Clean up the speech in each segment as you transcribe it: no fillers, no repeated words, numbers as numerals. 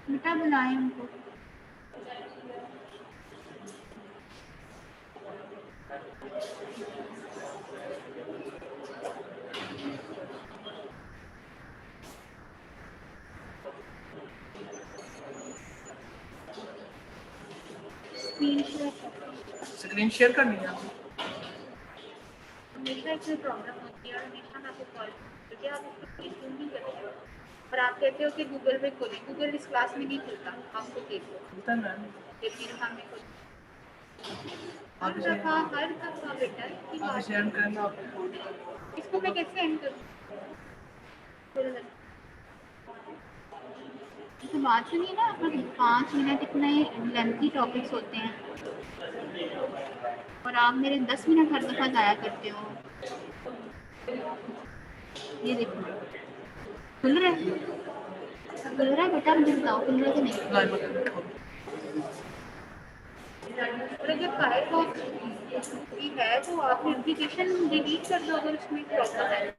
बेटा बुलाए उनको। स्क्रीन शेयर करनी है। हमेशा इसमें प्रॉब्लम होती है और हमेशा मैं आपको कॉल क्योंकि आप उसको रिसीव नहीं करते हो और आप कहते हो कि गूगल पे खोलें। गूगल इस क्लास में नहीं खुलता, आपको देख लो खुलता है मैम। ये मेरे सामने खुल हर आप दफ़ा बेटा की बात इसे एंड करना आपको। इसको मैं कैसे एंड करूँ? तो बात सुनिए ना, अपना 5 मिनट इतने लेंथी टॉपिक्स होते हैं और आप मेरे 10 मिनट हर दफ़ा ज़ाया करते हो। ये देखो खुल रहा है, खुल रहा है बेटा, मुझे बताओ खुल रहा है कि नहीं? और अगर फायरफॉक्स की है तो आप एप्लीकेशन डिलीट कर दो अगर उसमें प्रॉब्लम है।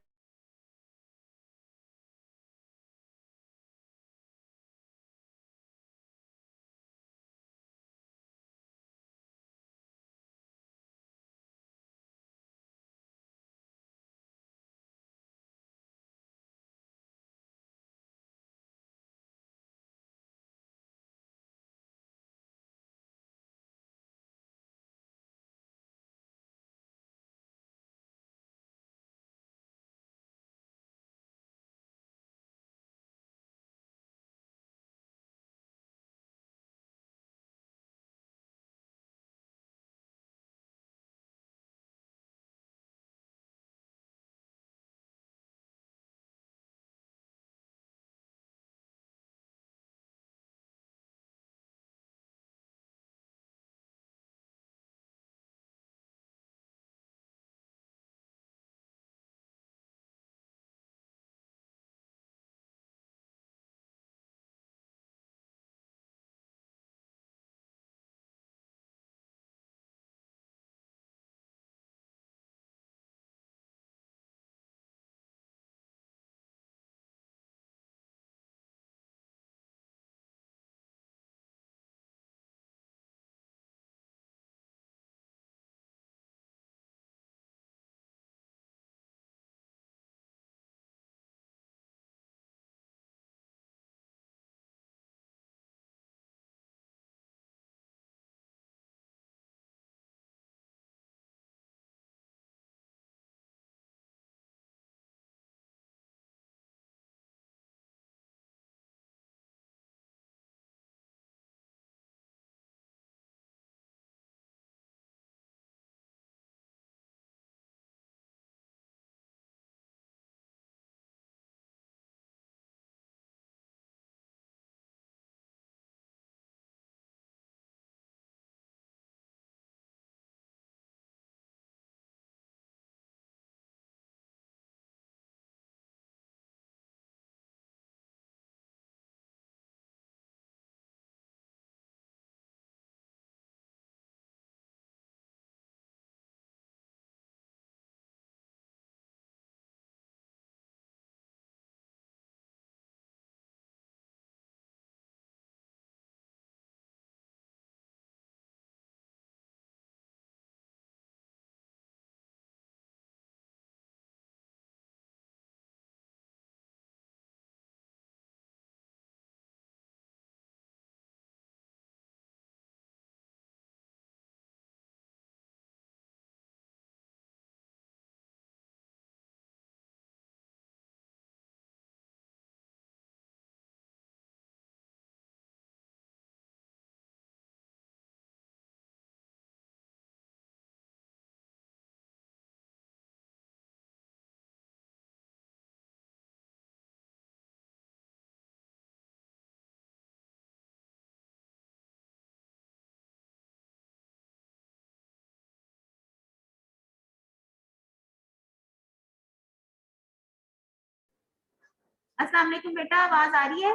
अस्सलाम वालेकुम बेटा, आवाज आ रही है?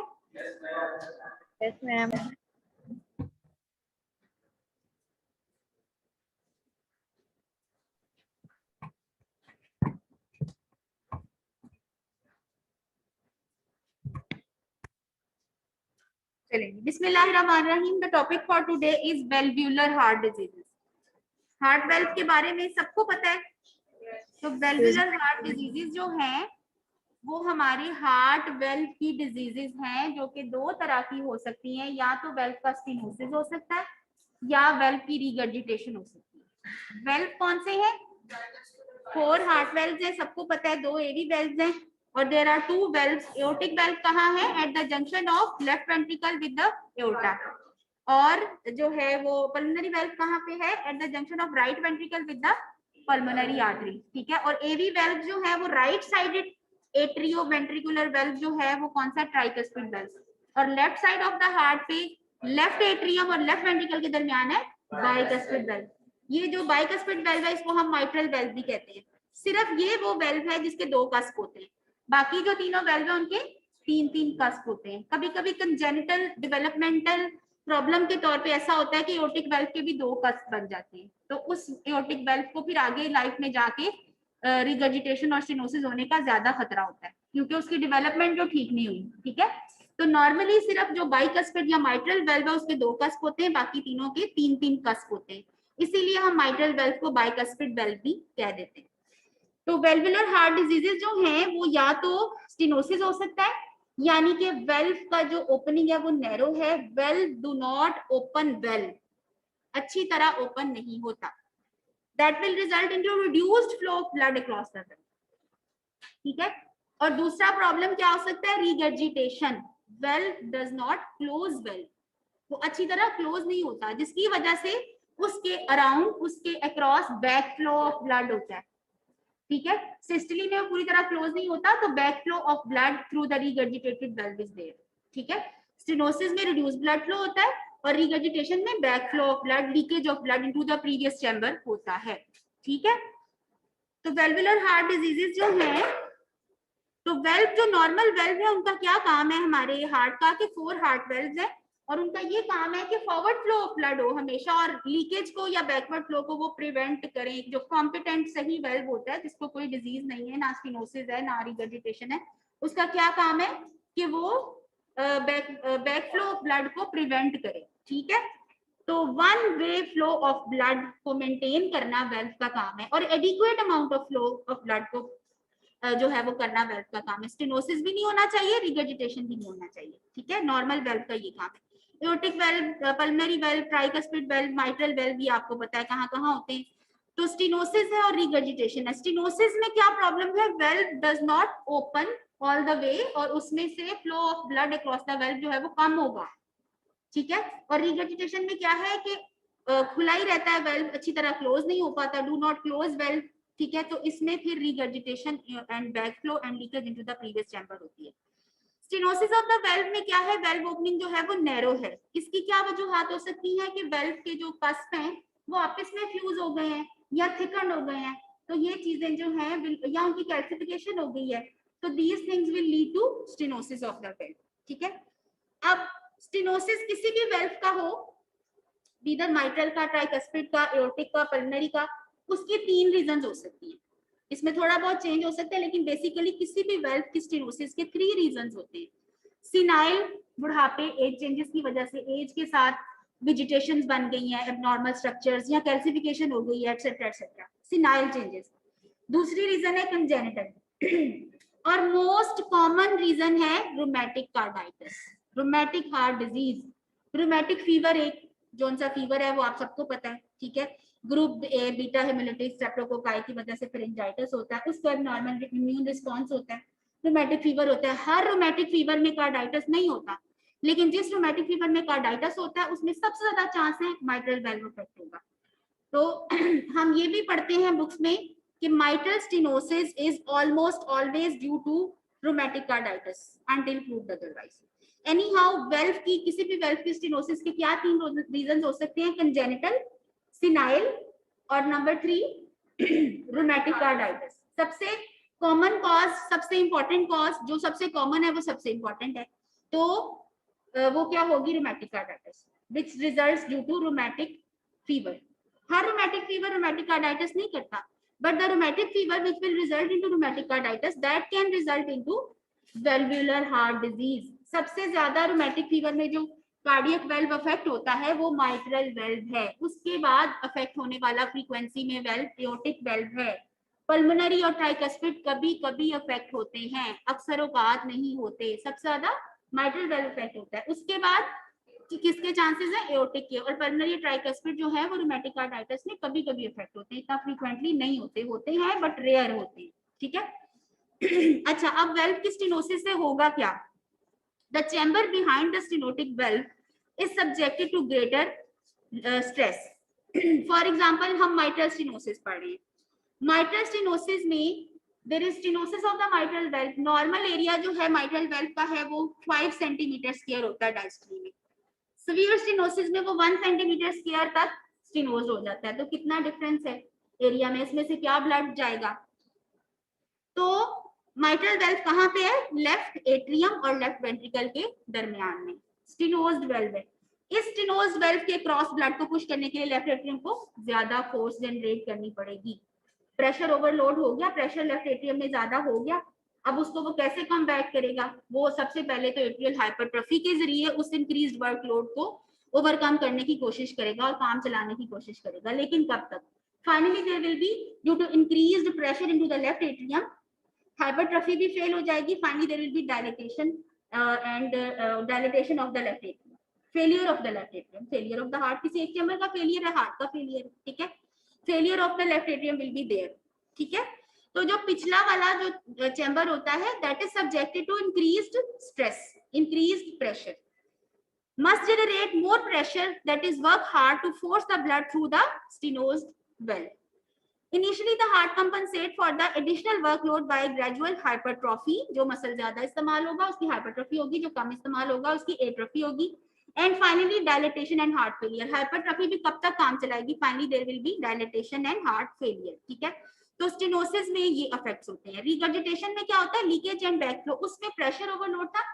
Yes ma'am. चलेंगे। बिस्मिल्लाहिर्रहमानिर्रहीम। The topic for today is valvular heart diseases. Heart valve के बारे में सबको पता है। तो वेल्व्युलर हार्ट डिजीजेस जो हैं वो हमारे हार्ट वेल्व की डिजीजेस हैं, जो कि दो तरह की हो सकती हैं। या तो वेल्व का स्टेनोसिस हो सकता है या वेल्व की रिगर्जिटेशन हो सकती है। वेल्व कौन से हैं? 4 हार्ट वेल्व्स हैं, सबको पता है। 2 एवी वेल्व्स हैं और there are 2 valves. Aortic valve कहाँ है? At the junction of left ventricle with the aorta. और जो है वो पल्मोनरी वेल्व कहाँ पे है? At the junction of right ventricle with the pulmonary artery. ठीक है। और एवी वेल्व जो है वो right sided atrioventricular valve जो है वो कौन सा? Tricuspid valve. और left side of the heart पे लेफ्ट एट्रियम और लेफ्ट वेंट्रिकल के दरमियान है बाइकस्पिड वेल्व। ये जो बाइकस्पिड वेल्व है इसको हम माइट्रल वेल्व भी कहते हैं। सिर्फ ये वो वेल्व है जिसके 2 कस्प होते हैं, बाकी जो तीनों वेल्व है उनके 3-3 कस्प होते हैं। कभी कभी कंजेनिटल डेवलपमेंटल प्रॉब्लम के तौर पे ऐसा होता है कि एओर्टिक वेल्व के भी 2 कस्प बन जाते हैं, तो उस एओर्टिक वेल्व को फिर आगे लाइफ में जाके रिगर्जिटेशन और स्टेनोसिस होने का ज्यादा खतरा होता है, क्योंकि उसकी डेवलपमेंट जो ठीक नहीं हुई। ठीक है। तो नॉर्मली सिर्फ जो बाइकस्पिड या माइट्रल वेल्व है उसके 2 कस्प होते हैं, बाकी तीनों के 3-3 कस्प होते हैं। इसीलिए हम माइट्रल वेल्व को बाइकस्पिड वेल्व भी कह देते हैं। तो वेल्वुलर हार्ट डिजीजेस जो हैं वो या तो स्टेनोसिस हो सकता है, यानी कि वेल्व का जो ओपनिंग है वो नैरो है। Valve do not open well, अच्छी तरह ओपन नहीं होता। That will result into reduced flow of blood across the well. ठीक है। और दूसरा प्रॉब्लम क्या हो सकता है? Regurgitation. Valve does not close well, वो अच्छी तरह क्लोज नहीं होता, जिसकी वजह से उसके अराउंड उसके across back flow of blood होता है। ठीक है। सिस्टली में पूरी तरह क्लोज नहीं होता, तो back flow of blood through the regurgitated valve is there. ठीक है। स्टेनोसिस में रिड्यूस ब्लड फ्लो होता है और रिगर्जिटेशन में back flow of blood, leakage of blood into the previous chamber होता है। ठीक है। तो वेल्वुलर हार्ट डिजीजेस जो हैं, तो वेल्व जो नॉर्मल वेल्व है उनका क्या काम है हमारे हार्ट का? कि 4 हार्ट वेल्व है और उनका ये काम है कि फॉरवर्ड फ्लो ऑफ ब्लड हो हमेशा, और लीकेज को या बैकवर्ड फ्लो को वो प्रिवेंट करें। जो कॉम्पिटेंट सही वेल्व होता है जिसको कोई डिजीज नहीं है, ना स्टेनोसिस है ना रिगर्जिटेशन है, उसका क्या काम है? कि वो बैक फ्लो ऑफ ब्लड को प्रिवेंट करे। ठीक है। तो one way flow of blood को मेंटेन करना वेल्व का काम है, और adequate amount of flow of blood को जो है वो करना वेल्व का काम है। स्टेनोसिस भी नहीं होना चाहिए, रिगर्जिटेशन भी नहीं होना चाहिए। ठीक है। नॉर्मल वेल्व का ये काम है। Aortic valve, pulmonary valve, tricuspid valve, mitral valve भी आपको पता है कहाँ कहाँ होते हैं। तो स्टेनोसिस है और रिगर्जिटेशन है। स्टेनोसिस में क्या प्रॉब्लम है? Valve does not open all the way, और उसमें से flow of blood across the valve जो है वो कम होगा। ठीक है। और रिगर्जिटेशन में क्या है कि खुला ही रहता है वेल्व, अच्छी तरह क्लोज नहीं हो पाता, डू नॉट क्लोज वेल्व। ठीक है। तो इसमें फिर regurgitation and back flow and leakage into the previous chamber होती है। स्टेनोसिस ऑफ द वेल्व में क्या है? वेल्व ओपनिंग जो है वो नैरो है। इसकी क्या वजूहत हो सकती है? कि वेल्व के जो कस्प हैं वो आपस में फ्यूज हो गए हैं या थिकन हो गए हैं, तो ये चीजें जो हैं या उनकी कैल्सिफिकेशन हो गई है, तो these things will lead to stenosis of the valve. ठीक है। अब स्टेनोसिस किसी भी वेल्व का हो, इधर माइट्रल का, ट्राइकस्पिड का, एओर्टिक का, पल्मोनरी का, उसकी 3 रीजंस हो सकती हैं। इसमें थोड़ा बहुत चेंज हो सकता है, लेकिन बेसिकली किसी भी वेल्व की स्टेनोसिस के 3 रीजंस होते हैं। सिनाइल, बुढ़ापे, एज चेंजेस की वजह से, एज के साथ वेजिटेशंस बन गई हैं, एबनॉर्मल स्ट्रक्चर्स या कैल्सिफिकेशन हो गई है, एटसेट्रा एटसेट्रा, सिनाइल चेंजेस। दूसरी रीजन है कंजेनिटल और मोस्ट कॉमन रीजन है rheumatic carditis, rheumatic heart disease. Rheumatic fever एक जोन सा फीवर है वो आप सबको पता है। ठीक है। Group A beta hemolytic streptococci की वजह से फेरिंजाइटिस होता है, उसको एबनॉर्मल इम्यून रिस्पांस होता है, रूमेटिक फीवर होता है। हर रूमेटिक फीवर में कार्डाइटिस नहीं होता, लेकिन जिस रूमेटिक फीवर में कार्डाइटिस होता है उसमें सबसे ज्यादा चांस है माइट्रल वेल्व इफेक्ट होगा। तो हम ये भी पढ़ते हैं बुक्स में कि mitral stenosis is almost always due to rheumatic carditis until proved otherwise. Anyhow, valve की किसी भी valve की stenosis के क्या 3 reasons हो सकते हैं? congenital, senile और number 3 rheumatic carditis। सबसे कॉमन कॉज, सबसे इंपॉर्टेंट कॉज, जो सबसे कॉमन है वो सबसे इंपॉर्टेंट है, तो वो क्या होगी, rheumatic carditis which results due to rheumatic fever. हर रूमेटिक फीवर रूमेटिक कार्डाइटिस नहीं करता, but the rheumatic fever which will result into rheumatic carditis that can result into valvular heart disease। सबसे ज्यादा rheumatic fever में जो cardiac valve affect होता है वो माइट्रल वेल्व है, उसके बाद अफेक्ट होने वाला फ्रीक्वेंसी में वेल्व एओर्टिक वेल्व है। पल्मोनरी और ट्राइकस्पिड कभी कभी अफेक्ट होते हैं, अक्सर औकात नहीं होते, सबसे ज्यादा माइट्रल वेल्व अफेक्ट होता है। उसके बाद किसके चांसेस है, एओर्टिक के, और पल्मोनरी ट्राइकस्पिड जो है वो रूमेटिक कार्डाइटिस में कभी कभी इफेक्ट होते हैं, इतना फ्रीक्वेंटली नहीं होते, होते हैं बट रेयर होते हैं, ठीक है। अच्छा, अब वेल्व की स्टेनोसिस से होगा क्या, the chamber behind the stenotic valve is subjected to greater stress. For example हम माइट्रल स्टेनोसिस पढ़ रहे हैं, माइट्रल स्टेनोसिस में there is stenosis of the mitral valve, normal area जो है माइट्रल वेल्व का है वो 5 सेंटीमीटर स्क्वायर होता है डायस्ट्री में, सीवियर स्टेनोसिस में वो 1 सेंटीमीटर स्क्वायर तक स्टेनोज हो जाता है। तो कितना डिफरेंस है एरिया में, इसमें से क्या ब्लड जाएगा, तो माइट्रल वेल्व कहाँ पे है, लेफ्ट एट्रियम और लेफ्ट वेंट्रिकल के दरमियान में स्टेनोज्ड वेल्व है। इस स्टेनोज्ड वेल्व के क्रॉस ब्लड को पुश करने के लिए लेफ्ट एट्रियम को ज्यादा फोर्स जनरेट करनी पड़ेगी, प्रेशर ओवरलोड हो गया, प्रेशर लेफ्ट एट्रियम में ज्यादा हो गया, अब उसको वो कैसे कम बैक करेगा, वो सबसे पहले तो एट्रियल हाइपरट्रॉफी के जरिए उस इंक्रीज्ड वर्कलोड को ओवरकम करने की कोशिश करेगा और काम चलाने की कोशिश करेगा, लेकिन कब तक, finally there will be due to increased pressure into the left atrium, hypertrophy भी फेल हो जाएगी, finally there will be dilatation and dilatation of the left atrium, failure of the left atrium, failure of the heart, किसी एक chamber का failure है, heart का failure, ठीक है, failure of the left atrium will be there, ठीक है। तो जो पिछला वाला जो चैम्बर होता है that is subjected to increased stress, increased pressure, must generate more pressure, that is work hard to force the blood through the stenosed valve. Initially the heart compensate for the additional workload by gradual hypertrophy, जो muscle ज्यादा इस्तेमाल होगा उसकी hypertrophy होगी, जो कम इस्तेमाल होगा उसकी एट्रोफी होगी, and finally dilatation and heart failure. Hypertrophy भी कब तक काम चलाएगी, finally there will be dilatation and heart failure, ठीक है। तो स्टेनोसिस में ये इफेक्ट्स होते हैं। रिगर्जिटेशन में क्या होता है, लीकेज एंड बैकफ्लो, उसमें प्रेशर ओवरलोड था,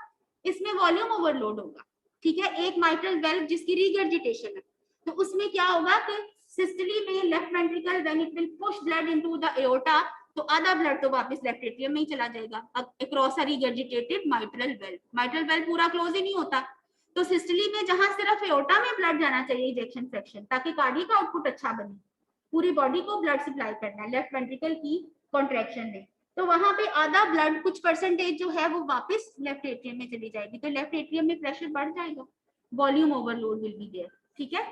इसमें वॉल्यूम ओवरलोड होगा, ठीक है। एक माइट्रल वेल्व जिसकी रिगर्जिटेशन है तो उसमें क्या होगा कि सिस्टली में left ventricle when it will push blood into the aorta तो आधा ब्लड तो वापस लेफ्ट एट्रियम में ही चला जाएगा across a regurgitated mitral valve. Mitral valve पूरा क्लोज ही नहीं होता, तो सिस्टली में जहां सिर्फ एओर्टा में ब्लड जाना चाहिए इजेक्शन फ्रैक्शन, ताकि कार्डियक आउटपुट अच्छा बने, पूरी बॉडी को ब्लड सप्लाई करना है लेफ्ट वेंट्रिकल की कॉन्ट्रैक्शन में, तो वहां पे आधा ब्लड कुछ परसेंटेज जो है वो वापस लेफ्ट एट्रियम में चली जाएगी, तो लेफ्ट एट्रियम में प्रेशर बढ़ जाएगा, volume overload will be there, ठीक है।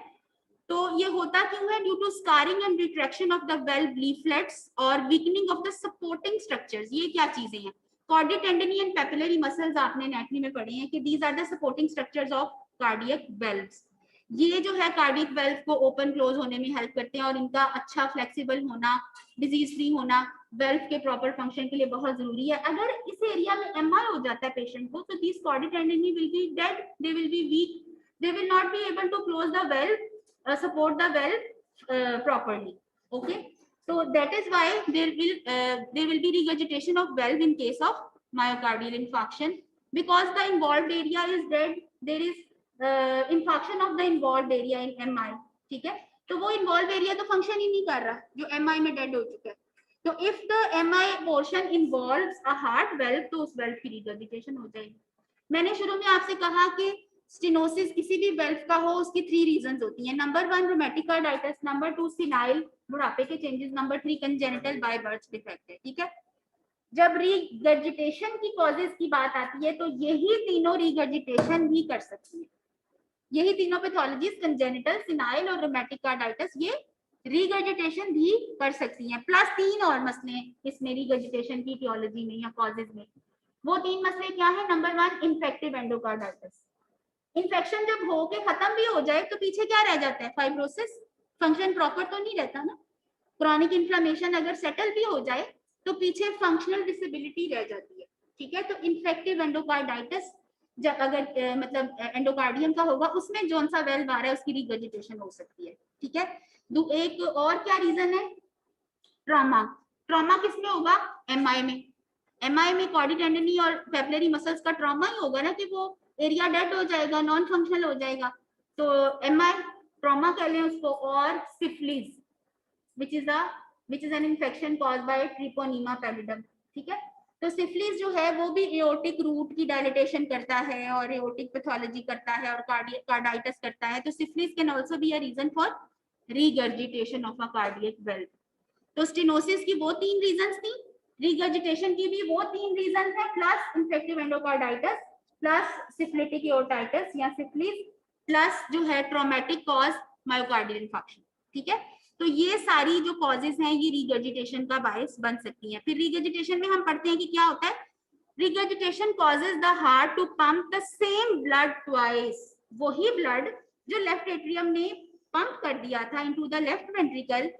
तो ये होता क्यों है, due to scarring and retraction of the valve leaflets और weakening of the supporting structures. ये क्या चीजें हैं, chordae tendineae and papillary muscles आपने एनाटॉमी में पढ़े हैं कि these are the supporting structures of cardiac valves. ये जो है कार्डियक वेल्व को ओपन क्लोज होने में हेल्प करते हैं और इनका अच्छा फ्लेक्सिबल होना, डिजीज फ्री होना वेल्व के प्रॉपर फंक्शन के लिए बहुत जरूरी है। अगर इस एरिया में एमआई हो जाता है पेशेंट को तो this chordae tendineae will be dead, they will be weak, they will not be able to close the valve, support the valve properly, okay, so that is why there will be regurgitation of valve in case of myocardial infarction because the involved area is dead, there is infarction of the involved area in MI, ठीक है। तो वो involved area तो function ही नहीं कर रहा जो MI में dead हो चुका है, तो if the MI portion involves a heart valve तो उस valve की regurgitation हो जाएगी। मैंने शुरू में आपसे कहा कि स्टेनोसिस किसी भी वेल्व का हो उसकी 3 रीजंस होती हैं, number 1 rheumatic carditis, number 2 senile बुढ़ापे के changes, number 3 congenital by birth defect है, ठीक है। जब रिगर्जिटेशन की कॉजेस की बात आती है तो यही तीनों रिगर्जिटेशन भी कर सकती है, यही तीनों पैथोलॉजीज कंजेनिटल, सिनाइल और रूमेटिक कार्डाइटिस ये रिगर्जिटेशन भी कर सकती हैं, प्लस 3 और मसले इसमें रिगर्जिटेशन की टियोलॉजी में या कॉजेज में। वो 3 मसले क्या है, नंबर 1 इन्फेक्टिव एंडोकार्डाइटिस, इन्फेक्शन जब हो के खत्म भी हो जाए तो पीछे क्या रह जाता है, फाइब्रोसिस, फंक्शन प्रॉपर तो नहीं रहता ना। क्रॉनिक इन्फ्लेमेशन अगर सेटल भी हो जाए तो पीछे फंक्शनल डिसेबिलिटी रह जाती है, ठीक है। तो इन्फेक्टिव एंडोकार्डाइटिस जब अगर मतलब एंडोकार्डियम का होगा उसमें जोन सा वेल्व आ रहा है उसकी रिगर्जिटेशन हो सकती है, ठीक है। एक और क्या रीजन है, ट्रॉमा, ट्रॉमा किसमें होगा, एमआई में, MI में कॉर्डी टेंडनी और पेपिलरी मसल्स का ट्रॉमा ही होगा ना कि वो एरिया डेड हो जाएगा, नॉन फंक्शनल हो जाएगा, तो MI ट्रॉमा कह लें उसको। और syphilis which is an infection caused by ट्रिपोनीमा pallidum, ठीक है। तो सिफिलिस जो है वो भी एओर्टिक रूट की डायलिटेशन करता है और एओर्टिक पैथोलॉजी करता है और कार्डाइटिस करता है। तो syphilis can also be a reason for regurgitation of a cardiac valve. तो स्टेनोसिस की वो 3 रीजंस थी, रिगर्जिटेशन की भी वो 3 रीजन है, plus infective endocarditis, plus syphilitic aortitis या सिफिलिस, प्लस जो है ट्रॉमेटिक कॉज मायोकार्डियल इंफार्क्शन, ठीक है। तो ये सारी जो कॉजेज हैं ये रिगर्जिटेशन का बायस बन सकती हैं। फिर रिगर्जिटेशन में हम पढ़ते हैं कि क्या होता है। Regurgitation causes the heart to pump the same blood twice. वही ब्लड जो लेफ्ट एट्रियम ने पंप कर दिया था into the left ventricle,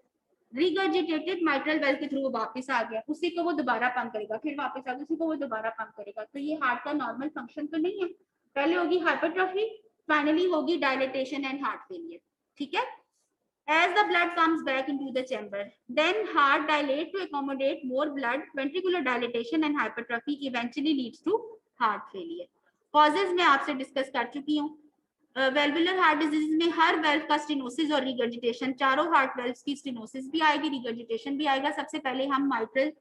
regurgitated mitral valve के थ्रू वापस आ गया, उसी को वो दोबारा पंप करेगा, फिर वापस आ गया, उसी को वो दोबारा पंप करेगा। तो ये हार्ट का नॉर्मल फंक्शन तो नहीं है। पहले होगी हाइपरट्रॉफी, फाइनली होगी डायलिटेशन एंड हार्ट फेलियर, ठीक है। As the blood comes back into the chamber, then heart dilate to accommodate more blood. Ventricular dilatation and hypertrophy eventually leads to heart failure. Causes मैं आपसे discuss कर चुकी हूँ। Valvular heart disease में हर valve का stenosis और regurgitation, चारों heart valves की स्टेनोसिस भी आएगी, रिगर्जिटेशन भी आएगा। सबसे पहले हम माइट्रल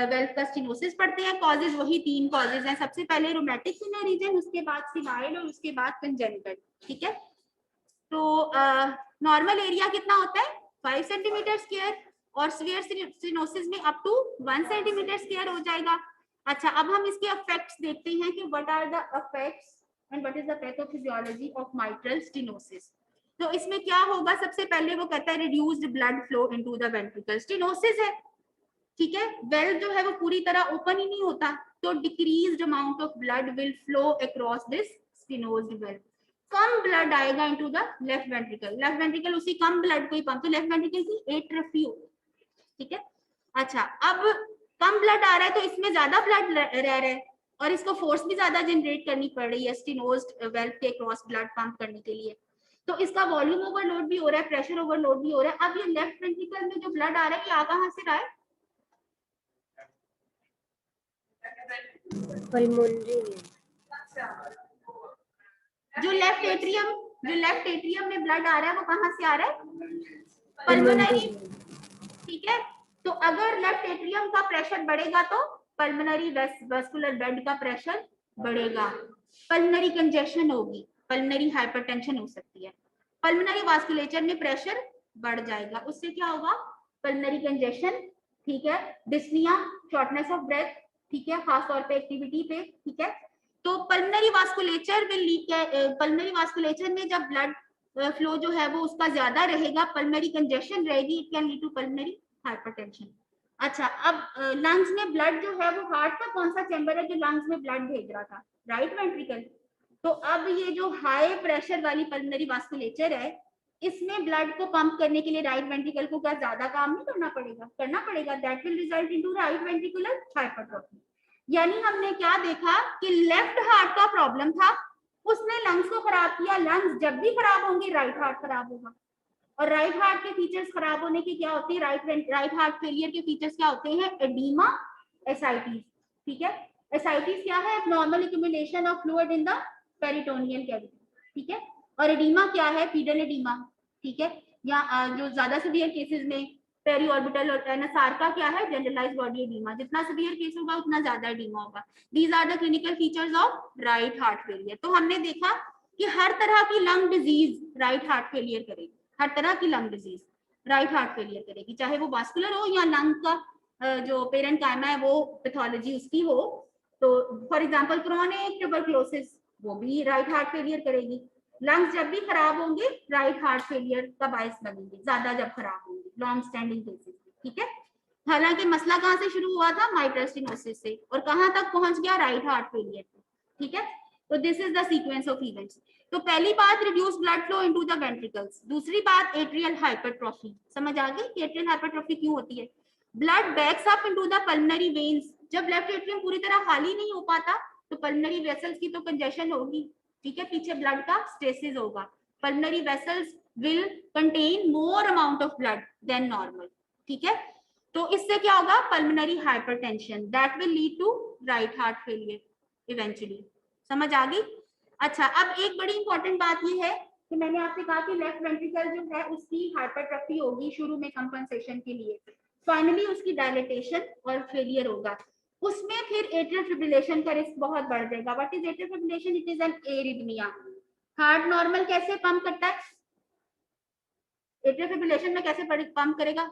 वेल्व का स्टेनोसिस पढ़ते हैं। कॉजेज वही 3 कॉजेज हैं, सबसे पहले रोमैटिक रीजन, उसके बाद सिवाइल और उसके बाद कंजेनिटल, ठीक है। तो नॉर्मल एरिया कितना होता है 5 सेंटीमीटर स्क्वायर और सीवियर स्टेनोसिस में अप टू 1 सेंटीमीटर स्क्वायर हो जाएगा। अच्छा, अब हम इसके इफेक्ट्स देखते हैं कि what are the effects and what is the pathophysiology of mitral stenosis. तो इसमें क्या होगा, सबसे पहले वो कहता है reduced blood flow into the ventricle. Stenosis है, ठीक है, वेल्व जो है वो पूरी तरह ओपन ही नहीं होता, तो decreased amount of blood will flow across this stenosed valve. कम ब्लड आएगा into the left ventricle, left ventricle उसी कम ब्लड को ही पंप, तो लेफ्ट वेंट्रिकल की एट्रोफी होगी, ठीक है। अच्छा, अब कम ब्लड आ रहा है तो इसमें ज्यादा ब्लड रह रहा है और इसको फोर्स भी ज्यादा जनरेट करनी पड़ रही है स्टेनोज्ड वेल्व के क्रॉस ब्लड पंप करने के लिए, तो इसका वॉल्यूम ओवरलोड भी हो रहा है, प्रेशर ओवरलोड भी हो रहा है। अब ये लेफ्ट वेंट्रिकल में जो ब्लड आ रहा है ये आ कहां से रहा है, पल्मोनरी में। जो लेफ्ट एट्रियम में ब्लड आ रहा है वो कहां से आ रहा है, पल्मोनरी, ठीक है। तो अगर लेफ्ट एट्रियम का प्रेशर बढ़ेगा तो पल्मोनरी वेस्कुलर बेड का प्रेशर बढ़ेगा, पल्मोनरी कंजेशन होगी, पल्मोनरी हाइपरटेंशन हो सकती है, पल्मोनरी वास्कुलेचर में प्रेशर बढ़ जाएगा, उससे क्या होगा, पल्मोनरी कंजेशन, ठीक है, डिस्निया, शॉर्टनेस ऑफ ब्रेथ, ठीक है, खास तौर पे एक्टिविटी पे, ठीक है। तो pulmonary vasculature will leak, pulmonary vasculature में जब ब्लड फ्लो जो है वो उसका ज्यादा रहेगा, पल्मोनरी कंजेशन रहेगी, it can lead to pulmonary hypertension. अच्छा, अब लंग्स में ब्लड जो है वो हार्ट का कौन सा चैम्बर है जो लंग्स में ब्लड भेज रहा था, राइट वेंट्रिकल। तो अब ये जो हाई प्रेशर वाली पल्मोनरी वास्कुलेचर है इसमें ब्लड को पंप करने के लिए राइट वेंट्रिकल को क्या ज्यादा काम नहीं करना पड़ेगा, that will result into right ventricular hypertrophy. यानी हमने क्या देखा कि लेफ्ट हार्ट का प्रॉब्लम था, उसने लंग्स को खराब किया, लंग्स जब भी खराब होंगे राइट हार्ट खराब होगा, और राइट हार्ट के फीचर्स खराब होने की क्या होती है, राइट हार्ट फेलियर के फीचर्स क्या होते हैं, एडीमा, एसाइटिस, ठीक है। एसाइटिस क्या है, normal accumulation of fluid in the peritoneal cavity, ठीक है, और एडीमा क्या है, पीडल एडीमा, ठीक है, या जो ज्यादा सीवियर केसेस में पेरी ऑर्बिटल और एनएसआर का क्या है, जनरलाइज्ड बॉडी एडीमा, जितना सीवियर केस होगा उतना ज्यादा एडीमा होगा। These are the clinical features of right heart failure. तो हमने देखा कि हर तरह की lung disease right heart failure करेगी, हर तरह की lung disease right heart failure करेगी, चाहे वो वास्कुलर हो या लंग का जो पेरेंट कायमा है वो पैथोलॉजी उसकी हो। तो फॉर एग्जांपल क्रोनिक ट्यूबरकुलोसिस वो भी राइट हार्ट फेलियर करेगी। लंग्स जब भी खराब होंगे राइट हार्ट फेलियर का बायस बनेंगे, ज्यादा जब खराब होंगे लॉन्ग स्टैंडिंग केसेस, ठीक है। हालांकि मसला कहाँ से शुरू हुआ था, माइट्रल स्टेनोसिस से, और कहाँ तक पहुंच गया, राइट हार्ट फेलियर, ठीक है। तो this is the sequence of events. तो पहली बात reduce blood flow into the ventricles, दूसरी बात एट्रियल हाइपरट्रोफी, समझ आ गई कि एट्रियल हाइपरट्रोफी क्यों होती है। Blood backs up into the pulmonary veins, जब लेफ्ट एट्रियम पूरी तरह खाली नहीं हो पाता तो पल्मोनरी वेसल्स की तो कंजेशन होगी, ठीक है, पीछे ब्लड का स्टेसिस होगा, pulmonary vessels will contain more amount of blood than normal, ठीक है। तो इससे क्या होगा, pulmonary hypertension, that will lead to right heart failure eventually. समझ आ गई? अच्छा, अब एक बड़ी इंपॉर्टेंट बात ये है कि मैंने आपसे कहा कि लेफ्ट वेंट्रिकल जो है उसकी हाइपरट्रफी होगी शुरू में कंपनसेशन के लिए, फाइनली उसकी डायलेटेशन और फेलियर होगा, उसमें फिर एट्रियल फिब्रिलेशन का रिस्क बहुत बढ़ जाएगा। What is atrial fibrillation? It is an arrhythmia. Heart normal कैसे पंप करता है? एट्रियल फिब्रिलेशन में कैसे पंप करेगा?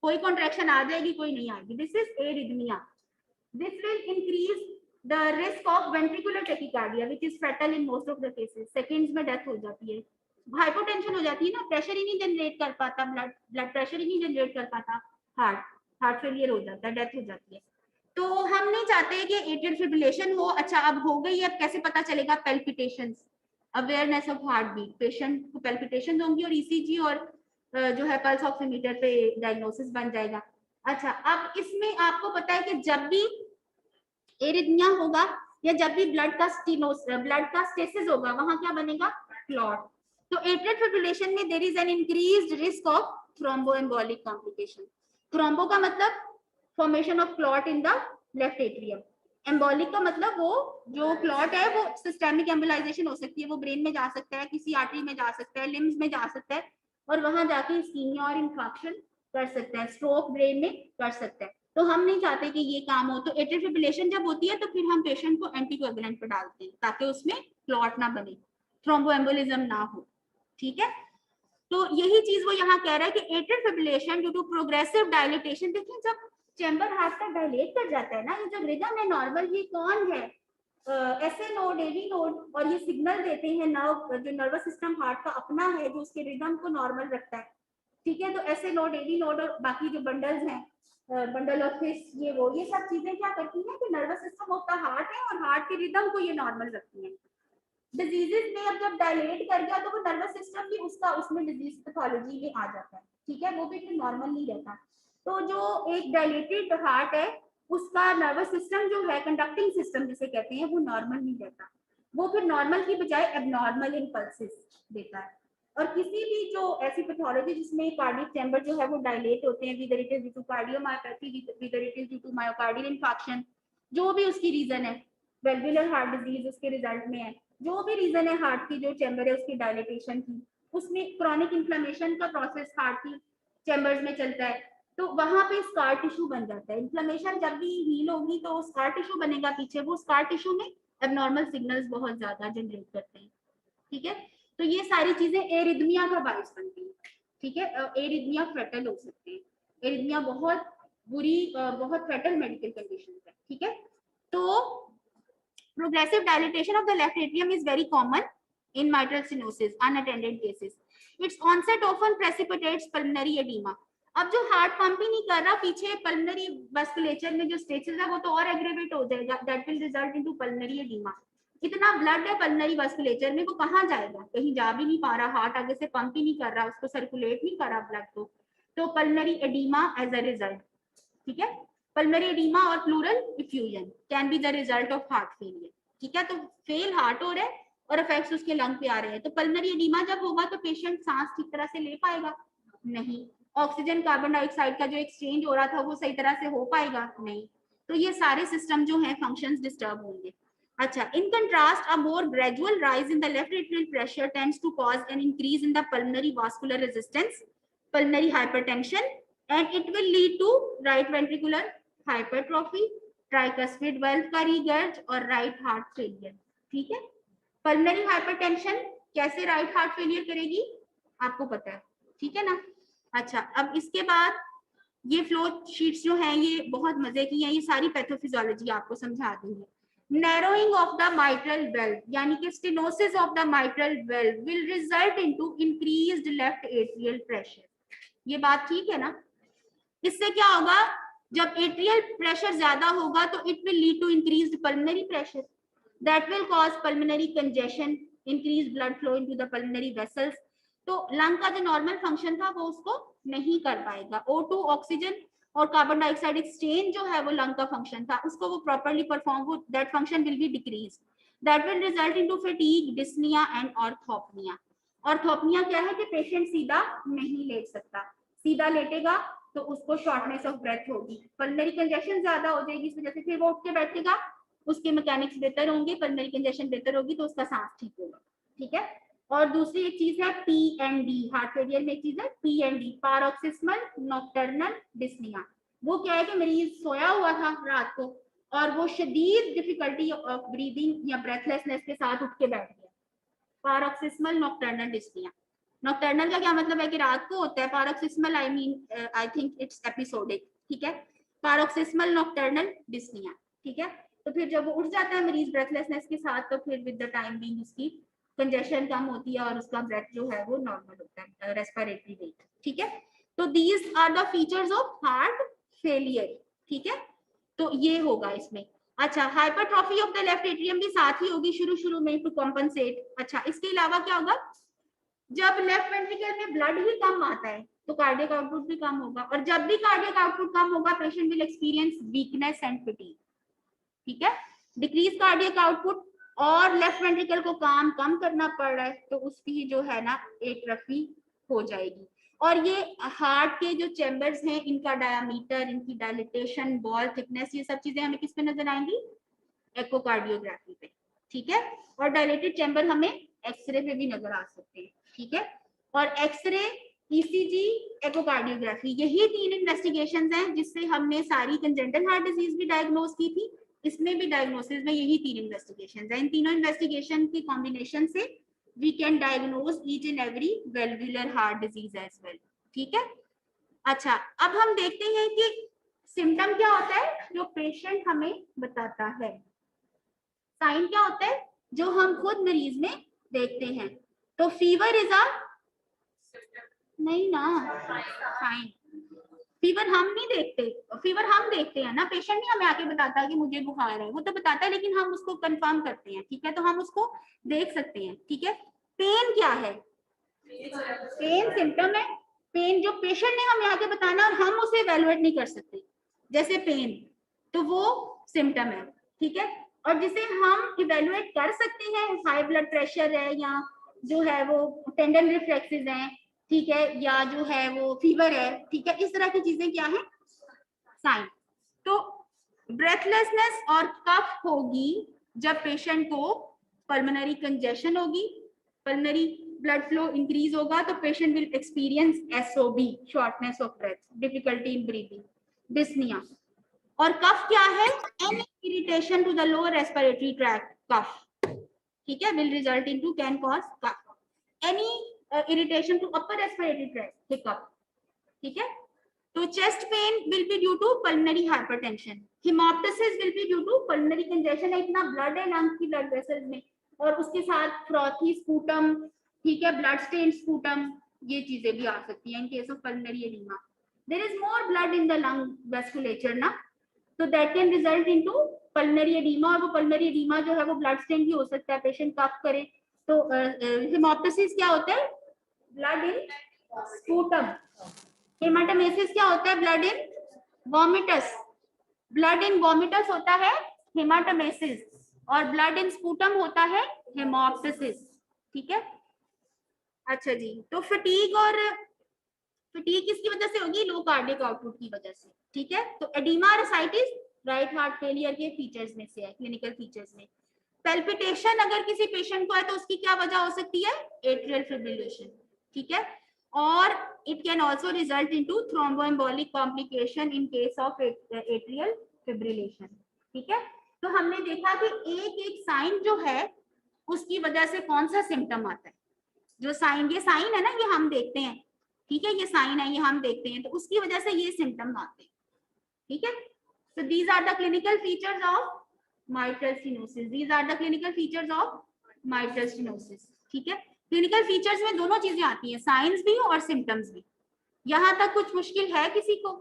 कोई कॉन्ट्रैक्शन आ जाएगी, कोई नहीं आएगी। This is arrhythmia. This will increase the risk of ventricular tachycardia which is fatal in most of the cases. Seconds में डेथ हो जाती है, हाइपोटेंशन हो जाती है ना, प्रेशर ही नहीं जनरेट कर पाता, ब्लड प्रेशर ही नहीं जनरेट कर पाता, हार्ट फेलियर हो जाता है, डेथ हो जाती है। तो हम नहीं चाहते कि एट्रियल फिब्रिलेशन हो। अच्छा, अब हो गई, अब कैसे पता चलेगा? Palpitations, awareness of heart beat, patient को पैल्पिटेशन होंगी और ईसीजी और जो है पल्स ऑक्सीमीटर पे डायग्नोसिस बन जाएगा। अच्छा, अब इसमें आपको पता है कि जब भी एरिथमिया होगा या जब भी ब्लड का स्टेसिस होगा, वहां क्या बनेगा? क्लॉट। तो एट्रियल फिब्रिलेशन में there is an increased risk of thromboembolic complication. Thrombo का मतलब formation of clot in the left atrium, embolic का मतलब वो जो क्लॉट है वो सिस्टेमिक एम्बोलाइजेशन हो सकती है, वो ब्रेन में जा सकता है, किसी आर्टरी में जा सकता है, लिम्स में जा सकता है और वहां जाके इस्कीमिया और इन्फेक्शन कर सकता है, स्ट्रोक ब्रेन में कर सकता है। तो हम नहीं चाहते कि ये काम हो। तो एट्रियल फिब्रिलेशन जब होती है तो फिर हम पेशेंट को एंटीकोएगुलेंट पे डालते हैं ताकि उसमें क्लॉट ना बने, थ्रोम्बोएम्बोलिज्म ना हो। ठीक है, तो यही चीज वो यहाँ कह रहा है कि atrial fibrillation due to progressive dilatation. देखिए, जब चैम्बर हार्ट का डायलेट कर जाता है ना, ये जो रिदम है नॉर्मल, ये कौन है? एसए नोड, एवी नोड, और ये सिग्नल देते हैं नर्व, जो नर्वस सिस्टम हार्ट का अपना है जो उसके रिदम को नॉर्मल रखता है। ठीक है, तो एसए नोड, एवी नोड और बाकी जो बंडल्स हैं, बंडल ऑफ फिश, ये सब चीजें क्या करती हैं कि nervous system of the heart है और हार्ट के रिदम को ये नॉर्मल रखती हैं। डिजीजेस में अब जब डायलेट कर गया तो वो नर्वस सिस्टम भी उसमें डिजीज पैथोलॉजी में आ जाता है। ठीक है, वो भी फिर नॉर्मल नहीं रहता। तो जो एक डायलेटेड हार्ट है उसका नर्वस सिस्टम जो है, कंडक्टिंग सिस्टम जिसे कहते हैं, वो नॉर्मल नहीं रहता, वो फिर नॉर्मल की बजाय एबनॉर्मल इम्पल्सेस देता है। और किसी भी जो ऐसी पैथोलॉजी जिसमें कार्डियक चैम्बर जो है वो डायलेट होते हैं, whether it is due to cardiomyopathy, whether it is due to myocardial infection, जो भी उसकी रीजन है, वेल्वुलर हार्ट डिजीज उसके रिजल्ट में है, जो भी रीजन है हार्ट की जो चैम्बर है उसकी डायलेटेशन की, उसमें क्रॉनिक इन्फ्लेमेशन का प्रोसेस हार्ट की चैम्बर्स में चलता है, तो वहां पे स्कार टिश्यू बन जाता है। इन्फ्लेमेशन जब भी हील होगी तो स्कार टिश्यू बनेगा पीछे, वो स्कार टिश्यू में एबनॉर्मल सिग्नल्स बहुत ज्यादा जनरेट करते हैं। ठीक है, तो ये सारी चीजें एरिथमिया का बायस बनती है। ठीक है, एरिथमिया फैटल हो सकते हैं, एरिथमिया बहुत बुरी, बहुत फैटल मेडिकल कंडीशन है। ठीक है, तो progressive dilatation of the left atrium is very common in mitral stenosis unattended cases. Its onset often precipitates pulmonary edema. अब जो हार्ट पंप ही नहीं कर रहा, पीछे पल्मोनरी वैस्कुलेचर में जो स्टेसिस है वो तो और एग्रेवेट हो जाएगा, that will result into pulmonary oedema. इतना ब्लड है पल्मोनरी वैस्कुलेचर में, वो कहाँ जाएगा? कहीं जा भी नहीं पा रहा, हार्ट आगे से पंप ही नहीं कर रहा, उसको सर्कुलेट नहीं कर रहा ब्लड को, तो pulmonary oedema as a result. ठीक है, पल्मोनरी एडिमा और pleural effusion can be the result of heart failure. ठीक है, तो फेल हार्ट हो रहा है और इफेक्ट्स उसके लंग पे आ रहे हैं, तो पल्मोनरी एडिमा जब होगा तो पेशेंट सांस ठीक तरह से ले पाएगा? नहीं। ऑक्सीजन कार्बन डाइऑक्साइड का जो एक्सचेंज हो रहा था वो सही तरह से हो पाएगा? नहीं। तो ये सारे सिस्टम जो है फंक्शंस डिस्टर्ब होंगे। अच्छा, in contrast, a more gradual rise in the left atrial pressure tends to cause an increase in the pulmonary vascular resistance, pulmonary hypertension, and it will lead to right ventricular hypertrophy, tricuspid valve का रीगर्ज और right heart failure. ठीक है, pulmonary hypertension कैसे right heart failure करेगी आपको पता है। ठीक है ना। अच्छा, अब इसके बाद ये फ्लो शीट्स जो हैं ये बहुत मजे की हैं, ये सारी पैथोफिजियोलॉजी आपको समझा दूंगी। Narrowing of the mitral valve यानी कि stenosis of the mitral valve will result into increased left atrial pressure. ये बात ठीक है ना। इससे क्या होगा, जब एट्रियल प्रेशर ज्यादा होगा तो it will lead to increased pulmonary pressure, that will cause pulmonary congestion, increase blood flow into the pulmonary vessels. तो लंग का जो नॉर्मल फंक्शन था वो उसको नहीं कर पाएगा। O2 ऑक्सीजन और कार्बन डाइऑक्साइड एक्सचेंज जो है वो लंग का फंक्शन था, उसको वो प्रॉपर्ली परफॉर्म, वो that function will be decrease, that will result into fatigue, dyspnoea and orthopnoea. Orthopnoea क्या है कि पेशेंट सीधा नहीं लेट सकता, सीधा लेटेगा तो उसको शॉर्टनेस ऑफ ब्रेथ होगी, पल्मोनरी कंजेशन ज्यादा हो जाएगी इस वजह से, फिर वो उठ के बैठेगा, उसके मैकेनिक्स बेहतर होंगे, पल्मोनरी कंजेशन बेहतर होगी तो उसका सांस ठीक होगा, ठीक है। और दूसरी एक चीज है PND, हार्ट फेलियर में एक चीज है PND, पैरोक्सिस्मल नॉकटर्नल डिस्निया। वो क्या है कि मरीज सोया हुआ था रात को और वो शदीद डिफिकल्टी ऑफ ब्रीदिंग या ब्रेथलेसनेस के साथ उठ के बैठ गया, पैरोक्सिस्मल नॉकटर्नल डिस्निया। नॉकटर्नल का क्या मतलब है कि रात को होता है, paroxysmal I mean I think it's episodic, ठीक है, पैरोक्सिस्मल नॉकटर्नल डिस्निया, ठीक है। तो फिर जब वो उठ जाता है मरीज ब्रेथलेसनेस के साथ तो फिर विद द टाइम बीइंग उसकी कंजेशन कम होती है और उसका ब्रेथ जो है वो नॉर्मल होता है, रेस्पिरेटरी रेट, ठीक है। तो these are the features of heart failure, ठीक है। तो ये होगा इसमें। अच्छा, hypertrophy of the left atrium भी साथ ही होगी शुरू में टू कॉम्पनसेट। अच्छा, इसके अलावा क्या होगा, जब लेफ्ट वेंट्रिकल में ब्लड ही कम आता है तो कार्डियक आउटपुट भी कम होगा, और जब भी कार्डियक आउटपुट कम होगा patient will experience weakness and fatigue, ठीक है। डिक्रीज कार्डियक आउटपुट और लेफ्ट वेंट्रिकल को काम कम करना पड़ रहा है तो उसकी जो है ना एट्रफी हो जाएगी। और ये हार्ट के जो चैम्बर्स हैं इनका डायामीटर, इनकी डायलिटेशन, वॉल थिकनेस, ये सब चीजें हमें किस पे नजर आएंगी, एकोकार्डियोग्राफी पे, ठीक है। और डायलेटेड चैम्बर हमें एक्सरे पे भी नजर आ सकते हैं, ठीक है। और एक्सरे, ईसीजी, एकोकार्डियोग्राफी, यही 3 इन्वेस्टिगेशंस हैं जिससे हमने सारी कंजेंटल हार्ट डिजीज भी डायग्नोज की थी, इसमें भी डायग्नोसिस में यही 3 इन्वेस्टिगेशंस हैं। इन तीनों इन्वेस्टिगेशन की कॉम्बिनेशन से we can diagnose each and every valvular heart disease as well, ठीक है। अच्छा, अब हम देखते हैं कि सिम्टम क्या होता है जो पेशेंट हमें बताता है, साइन क्या होता है जो हम खुद मरीज में देखते हैं। तो फीवर इज अ, नहीं ना, साइन। फीवर हम नहीं देखते, फीवर हम देखते हैं ना, पेशेंट नहीं हमें आके बताता कि मुझे बुखार है, वो तो बताता है लेकिन हम उसको कंफर्म करते हैं, ठीक है, तो हम उसको देख सकते हैं, ठीक है। पेन क्या है, पेन सिम्टम है, पेन जो पेशेंट ने हमें आके बताना और हम उसे एवेलुएट नहीं कर सकते, जैसे पेन, तो वो सिम्टम है, ठीक है। और जिसे हम इवेलुएट कर सकते हैं, हाई ब्लड प्रेशर है या जो है वो टेंडन रिफ्लेक्सेस हैं, ठीक है, या जो है वो फीवर है, ठीक है, इस तरह की चीजें क्या है, साइन। तो ब्रेथलेसनेस और कफ होगी जब पेशेंट को पल्मोनरी कंजेशन होगी, पल्मोनरी ब्लड फ्लो इंक्रीज होगा तो patient will experience SOB, shortness of breath, difficulty in breathing, dyspnoea. और कफ क्या है, any irritation to the lower respiratory tract, कफ, ठीक है, will result into can cause cough. Any irritation to upper respiratory tract, hiccup, ठीक है। तो chest pain will be due to pulmonary hypertension, haemoptysis will be due to pulmonary congestion, इतना blood है lungs की blood vessels में, और उसके साथ फ्रॉथी स्पूटम, ठीक है, ब्लड स्टेन स्पूटम, ये चीजें भी आ सकती हैं in case of pulmonary oedema. There is more blood in the lung vasculature ना, तो that can result into pulmonary oedema, और वो पल्मोनरी एडिमा जो है वो ब्लड स्टेन भी हो सकता है, पेशेंट कफ करे तो हेमोप्टाइसिस क्या होता है, ब्लड इन स्पूटम। हेमाटोमेसिस क्या होता है, ब्लड इन वोमिटस, ब्लड इन वोमिटस होता है हेमाटोमेसिस, और ब्लड इन स्पूटम होता है हेमोप्टाइसिस, ठीक है। अच्छा जी, तो फटीग, और फटीग किसकी वजह से होगी, लो कार्डियक आउटपुट की वजह से, ठीक है। तो एडिमा और एसाइटिस राइट हार्ट फेलियर के फीचर्स में से है, क्लिनिकल फीचर्स में। पेल्पिटेशन अगर किसी पेशेंट को है तो उसकी क्या वजह हो सकती है, एट्रियल फिब्रिलेशन, ठीक है। और it can also result into thromboembolic complication in case of atrial fibrillation, ठीक है। तो हमने देखा कि एक एक साइन जो है उसकी वजह से कौन सा सिम्टम आता है, जो साइन, ये साइन है ना, ये हम देखते हैं, ठीक है, ये साइन है, ये हम देखते हैं, तो उसकी वजह से ये सिम्टम आते हैं, ठीक है। So these are the clinical features of mitral stenosis, these are the clinical features of mitral stenosis, ठीक है। क्लिनिकल फीचर्स में दोनों चीजें आती हैं, साइंस भी और सिम्टम्स भी। यहाँ तक कुछ मुश्किल है किसी को,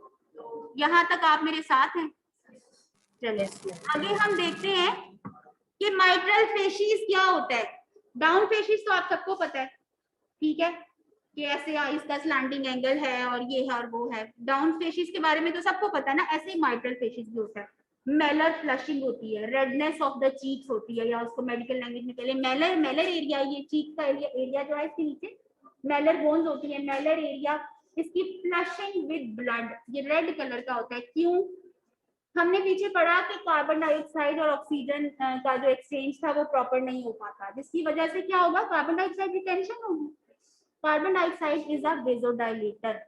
यहाँ तक आप मेरे साथ हैं, चलिए आगे हम देखते हैं कि माइट्रल फेशिस क्या होता है। डाउन फेशिस तो आप सबको पता है, ठीक है, कि ऐसे इसका स्लैंडिंग एंगल है और ये है और वो है, डाउन फेशिस के बारे में तो सबको पता है ना। ऐसे ही माइट्रल फेशिस भी होता है, मेलर फ्लशिंग होती है, रेडनेस ऑफ द चीक्स होती है, या उसको मेडिकल लैंग्वेज में कहते हैं मेलर एरिया, ये चीक का एरिया जो है इसके नीचे मेलर बोन्स होती है, मेलर एरिया इसकी फ्लशिंग विद ब्लड, ये रेड कलर का होता है। क्यों? हमने पीछे पढ़ा कि कार्बन डाइऑक्साइड और ऑक्सीजन का जो एक्सचेंज था वो प्रॉपर नहीं हो पाता, जिसकी वजह से क्या होगा, कार्बन डाइऑक्साइड रिटेंशन होगी। Carbon dioxide is a vasodilator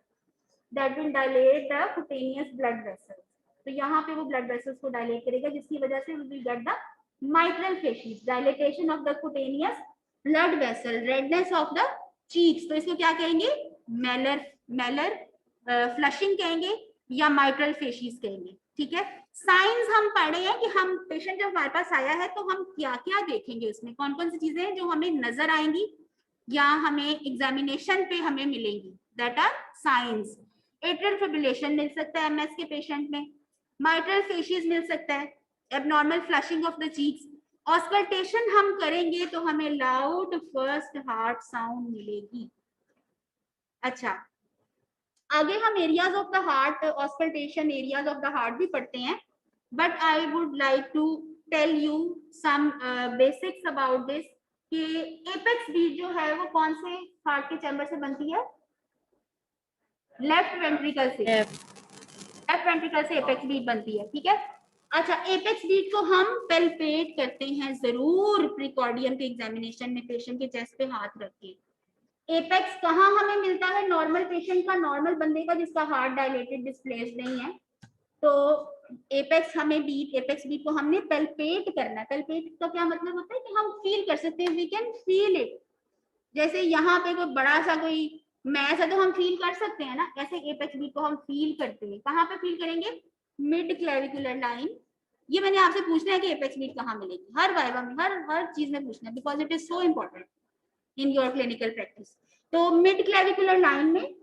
that will dilate the cutaneous blood vessels। तो यहाँ पे वो ब्लड वेसल्स को डायलेट करेगा, जिसकी वजह से we will get the mitral fasciitis, dilatation of the cutaneous blood vessel, redness of the cheeks। तो इसको क्या कहेंगे, मेलर फ्लशिंग कहेंगे या माइट्रल फेशिस कहेंगे। ठीक है, साइंस हम पढ़े हैं कि हम पेशेंट जब हमारे पास आया है तो हम क्या क्या देखेंगे, उसमें कौन कौन सी चीजें हैं जो हमें नजर आएंगी या हमें एग्जामिनेशन पे हमें मिलेंगी, that are signs. Atrial fibrillation मिल सकता है एमएस के पेशेंट में, माइट्रल फेशिस मिल सकता है, abnormal flushing of the cheeks. Auscultation हम करेंगे तो हमें लाउड फर्स्ट हार्ट साउंड मिलेगी। अच्छा, आगे हम areas of the heart, auscultation areas of the heart भी पढ़ते हैं, but I would like to tell you some basics about this कि एपेक्स बीट जो है वो कौन से हार्ट के चैम्बर से बनती है, लेफ्ट वेंट्रिकल से, लेफ्ट वेंट्रिकल से एपेक्स बीट बनती है। ठीक है, अच्छा, एपेक्स बीट को हम पेल्पेट करते हैं जरूर प्रीकॉर्डियम के एग्जामिनेशन में, पेशेंट के चेस्ट पे हाथ रख के। एपेक्स कहाँ हमें मिलता है, नॉर्मल पेशेंट का, नॉर्मल बंदे का जिसका हार्ट डायलेटेड डिस्प्लेस्ड नहीं है, तो एपेक्स हमें बीट, एपेक्स बीट को हमने पेल्पेट करना है। पेल्पेट का क्या मतलब होता है कि हम फील कर सकते हैं, वी कैन फील इट। जैसे यहाँ पे कोई बड़ा सा कोई मैस है तो हम फील कर सकते हैं ना, ऐसे एपेक्स बीट को हम फील करते हैं। कहाँ पे फील करेंगे, मिड क्लेविकुलर लाइन। ये मैंने आपसे पूछना है कि एपेक्स बीट कहाँ मिलेगी, हर वाइवा में, हर चीज में पूछना है, because it is so important in your clinical practice. तो मिड क्लेविकुलर लाइन में,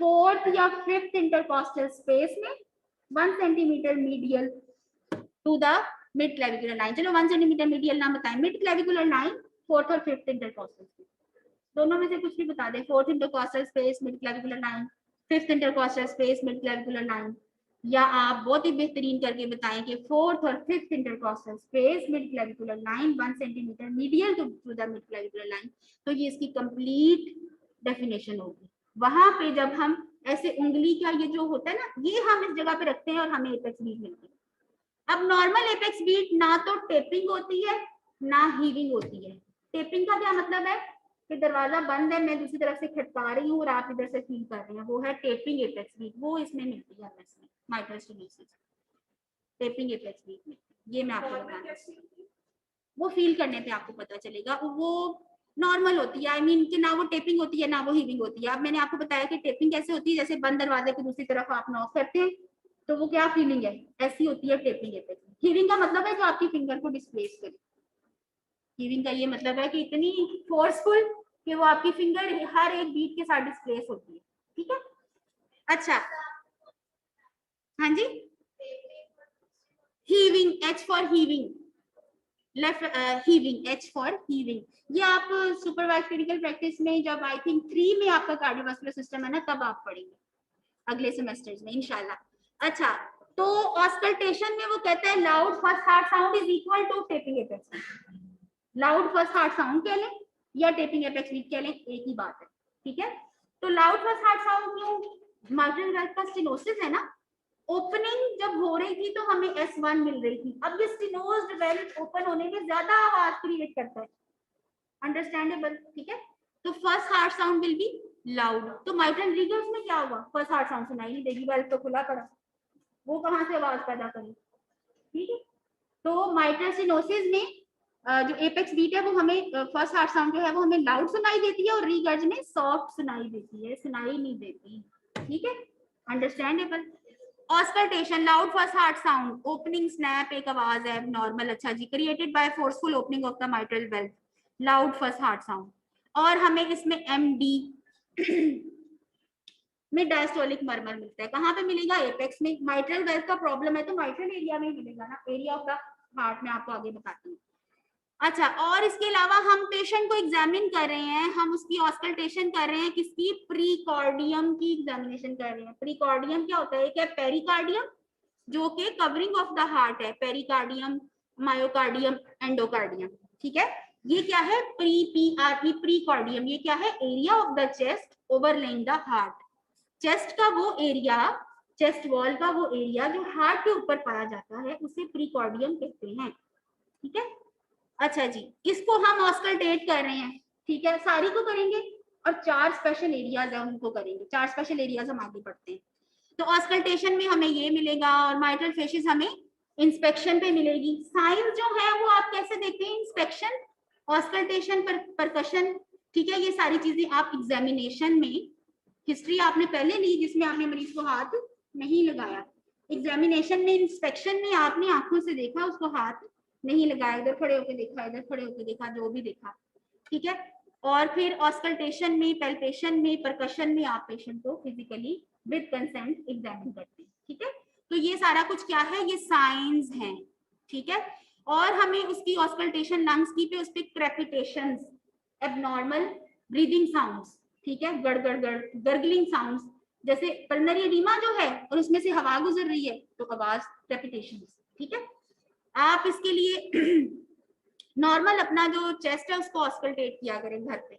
फोर्थ या फिफ्थ इंटरकॉस्टल स्पेस में, 1 centimetre medial to the mid clavicular line. चलो 1 सेंटीमीटर मीडियल नाम बताएं, मिड क्लेविकुलर लाइन, फोर्थ और फिफ्थ इंटरकॉस्टल स्पेस, दोनों में से कुछ भी बता दें। Fourth intercostal space, mid clavicular line, fifth intercostal space, mid clavicular line, या आप बहुत ही बेहतरीन करके बताएं कि फोर्थ और fifth intercostal space, mid clavicular line, 1 centimetre medial to the mid clavicular line. तो ये इसकी कंप्लीट डेफिनेशन होगी। वहां पे जब हम ऐसे उंगली का ये जो होता है ना, ये हम इस जगह पे रखते हैं और हमें एपेक्स बीट मिलती है। अब नॉर्मल एपेक्स बीट ना तो टेपिंग होती है ना हीविंग होती है। टेपिंग का क्या मतलब है कि दरवाजा बंद है, मैं दूसरी तरफ से खटका रही हूँ और आप इधर से फील कर रहे हैं, वो है टेपिंग एपेक्स बीट, वो इसमें मिलती है एमएस में, mitral stenosis tapping apex beat में। ये मैं आपको बताना, वो फील करने पे आपको पता चलेगा। वो नॉर्मल होती है, आई मीन कि ना वो टेपिंग होती है ना वो हीविंग होती है। अब मैंने आपको बताया कि टेपिंग कैसे होती है, जैसे बंद दरवाजे की दूसरी तरफ आप नॉक करते हैं तो वो क्या फीलिंग है, ऐसी होती है टेपिंग एपेक्स। हीविंग का मतलब है जो आपकी फिंगर को डिस्प्लेस करे। हीविंग का ये मतलब है कि इतनी फोर्सफुल कि वो आपकी फिंगर हर एक बीट के साथ डिस्प्लेस होती है। ठीक है, अच्छा, हाँ जी, heaving, H for heaving, left heaving, H for heaving. ये आप सुपरवाइज क्लिनिकल प्रैक्टिस में जब आई थिंक 3 में आपका कार्डियोवास्कुलर सिस्टम है ना, तब आप पढ़ेंगे अगले सेमेस्टर्स में इंशाल्लाह। अच्छा, तो ऑस्कल्टेशन में वो कहता है loud first heart sound is equal to tapping apex. Loud first heart sound कह लें या टेपिंग एपेक्स बीट कह लें, एक ही बात है। ठीक है, तो लाउड फर्स्ट हार्ट साउंड क्यों, माइट्रल वेल्व का स्टेनोसिस है ना, ओपनिंग जब हो रही थी तो हमें S1 मिल रही थी। अब ये स्टेनोज्ड वेल्व ओपन होने में ज्यादा आवाज क्रिएट करता है, अंडरस्टैंडेबल। ठीक है, तो first heart sound will be loud. तो माइट्रल रीगर्स में क्या होगा, फर्स्ट हार्ट साउंड सुनाई नहीं देगी, वेल्व तो खुला पड़ा, वो कहां से आवाज पैदा करेगी। ठीक है, तो माइट्रल स्टेनोसिस में जो एपेक्स बीट है वो हमें फर्स्ट हार्ट साउंड जो है वो हमें लाउड सुनाई देती है और रीगर्ज में सॉफ्ट सुनाई देती है, सुनाई नहीं देती। ठीक है, understandable. Auscultation, loud first heart sound, opening snap एक आवाज है नॉर्मल, अच्छा जी, created by forceful opening of the mitral valve, loud first heart sound. और हमें इसमें MD में डायस्टोलिक मर्मर मिलता है। कहाँ पे मिलेगा, एपेक्स में। माइट्रल वेल्व का प्रॉब्लम है तो माइट्रल एरिया में मिलेगा ना, एरिया ऑफ द हार्ट में आपको आगे बताती हूँ। अच्छा, और इसके अलावा हम पेशेंट को एग्जामिन कर रहे हैं, हम उसकी ऑस्कल्टेशन कर रहे हैं, किसकी, प्रीकॉर्डियम की एग्जामिनेशन कर रहे हैं। प्रीकॉर्डियम क्या होता है, एक है पेरिकार्डियम जो कि कवरिंग ऑफ द हार्ट है, पेरिकार्डियम, मायोकार्डियम, एंडोकार्डियम। ठीक है, ये क्या है, प्रीकॉर्डियम, ये क्या है, area of the chest overlying the heart. Chest का वो एरिया, चेस्ट वॉल का वो एरिया जो हार्ट के ऊपर पाया जाता है उसे प्रीकॉर्डियम कहते हैं, ठीक है। अच्छा जी, इसको हम ऑस्कल्टेट कर रहे हैं, ठीक है, सारी को करेंगे और 4 स्पेशल एरियाज है उनको करेंगे, 4 स्पेशल एरियाज हम आगे पढ़ते हैं। तो ऑस्कल्टेशन में हमें ये मिलेगा और माइट्रल फेशिस हमें इंस्पेक्शन पे मिलेगी। साइन जो है वो आप कैसे देखते हैं, इंस्पेक्शन, ऑस्कल्टेशन, परकशन, ठीक है। ये सारी चीजें आप एग्जामिनेशन में, हिस्ट्री आपने पहले ली जिसमें आपने मरीज को हाथ नहीं लगाया, एग्जामिनेशन में इंस्पेक्शन में आपने आंखों से देखा, उसको हाथ नहीं लगाया, इधर खड़े होकर देखा, इधर खड़े होकर देखा, जो भी देखा, ठीक है। और फिर ऑस्कल्टेशन में, पैल्पेशन में, परकशन में आप पेशेंट को फिजिकली विद कंसेंट एग्जामिन करते हैं, ठीक है। तो ये सारा कुछ क्या है, ये साइंस हैं, ठीक है। और हमें उसकी ऑस्कल्टेशन लंग्स की पे उस पे क्रेपिटेशंस, एबनॉर्मल ब्रीदिंग साउंड्स, ठीक है, गड़ गड़ गड़ गर्गलिंग साउंड्स, जैसे पल्मोनरी एडिमा जो है और उसमें से हवा गुजर रही है तो आवाज, क्रेपिटेशंस, ठीक है। आप इसके लिए नॉर्मल अपना जो चेस्ट है उसको ऑस्कल्टेट किया करें घर पे,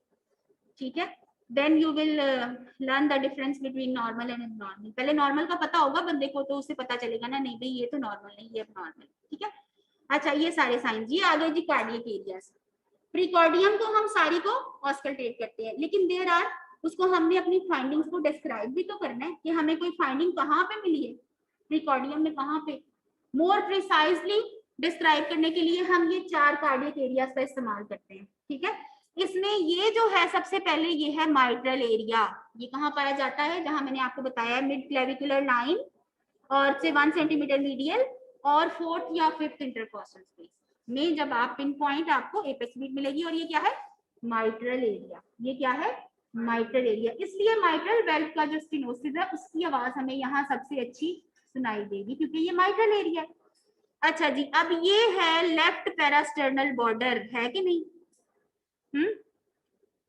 ठीक है। Then you will learn the difference between normal and abnormal. पहले नॉर्मल का पता होगा बंदे को तो उससे पता चलेगा ना, नहीं भाई ये तो नॉर्मल नहीं, ये एबनॉर्मल, ठीक है। अच्छा, ये सारे साइंस, ये आ गए जी कार्डियक एरियाज। प्रीकॉर्डियम को हम सारी को ऑस्कल्टेट करते हैं, लेकिन देयर आर, उसको हमने अपनी फाइंडिंग्स को डिस्क्राइब भी तो करना है कि हमें कोई फाइंडिंग कहाँ पे मिली है, प्रीकॉर्डियम में कहाँ पे। मोर प्रिसाइजली डिस्क्राइब करने के लिए हम ये 4 कार्डियक एरियाज का इस्तेमाल करते हैं, ठीक है। इसमें ये जो है सबसे पहले ये है माइट्रल एरिया। ये कहाँ पाया जाता है, जहां मैंने आपको बताया मिड क्लेविकुलर लाइन और से 1 सेंटीमीटर मीडियल और 4th या 5th इंटरकॉस्टल स्पेस में जब आप पिन पॉइंट आपको एपेक्स बीट मिलेगी। और ये क्या है, माइट्रल एरिया। ये क्या है, माइट्रल एरिया। इसलिए माइट्रल वेल्व का जो स्टेनोसिस है उसकी आवाज हमें यहाँ सबसे अच्छी सुनाई देगी क्योंकि ये माइट्रल एरिया है। अच्छा जी, अब ये है लेफ्ट पैरास्टर्नल बॉर्डर, है कि नहीं,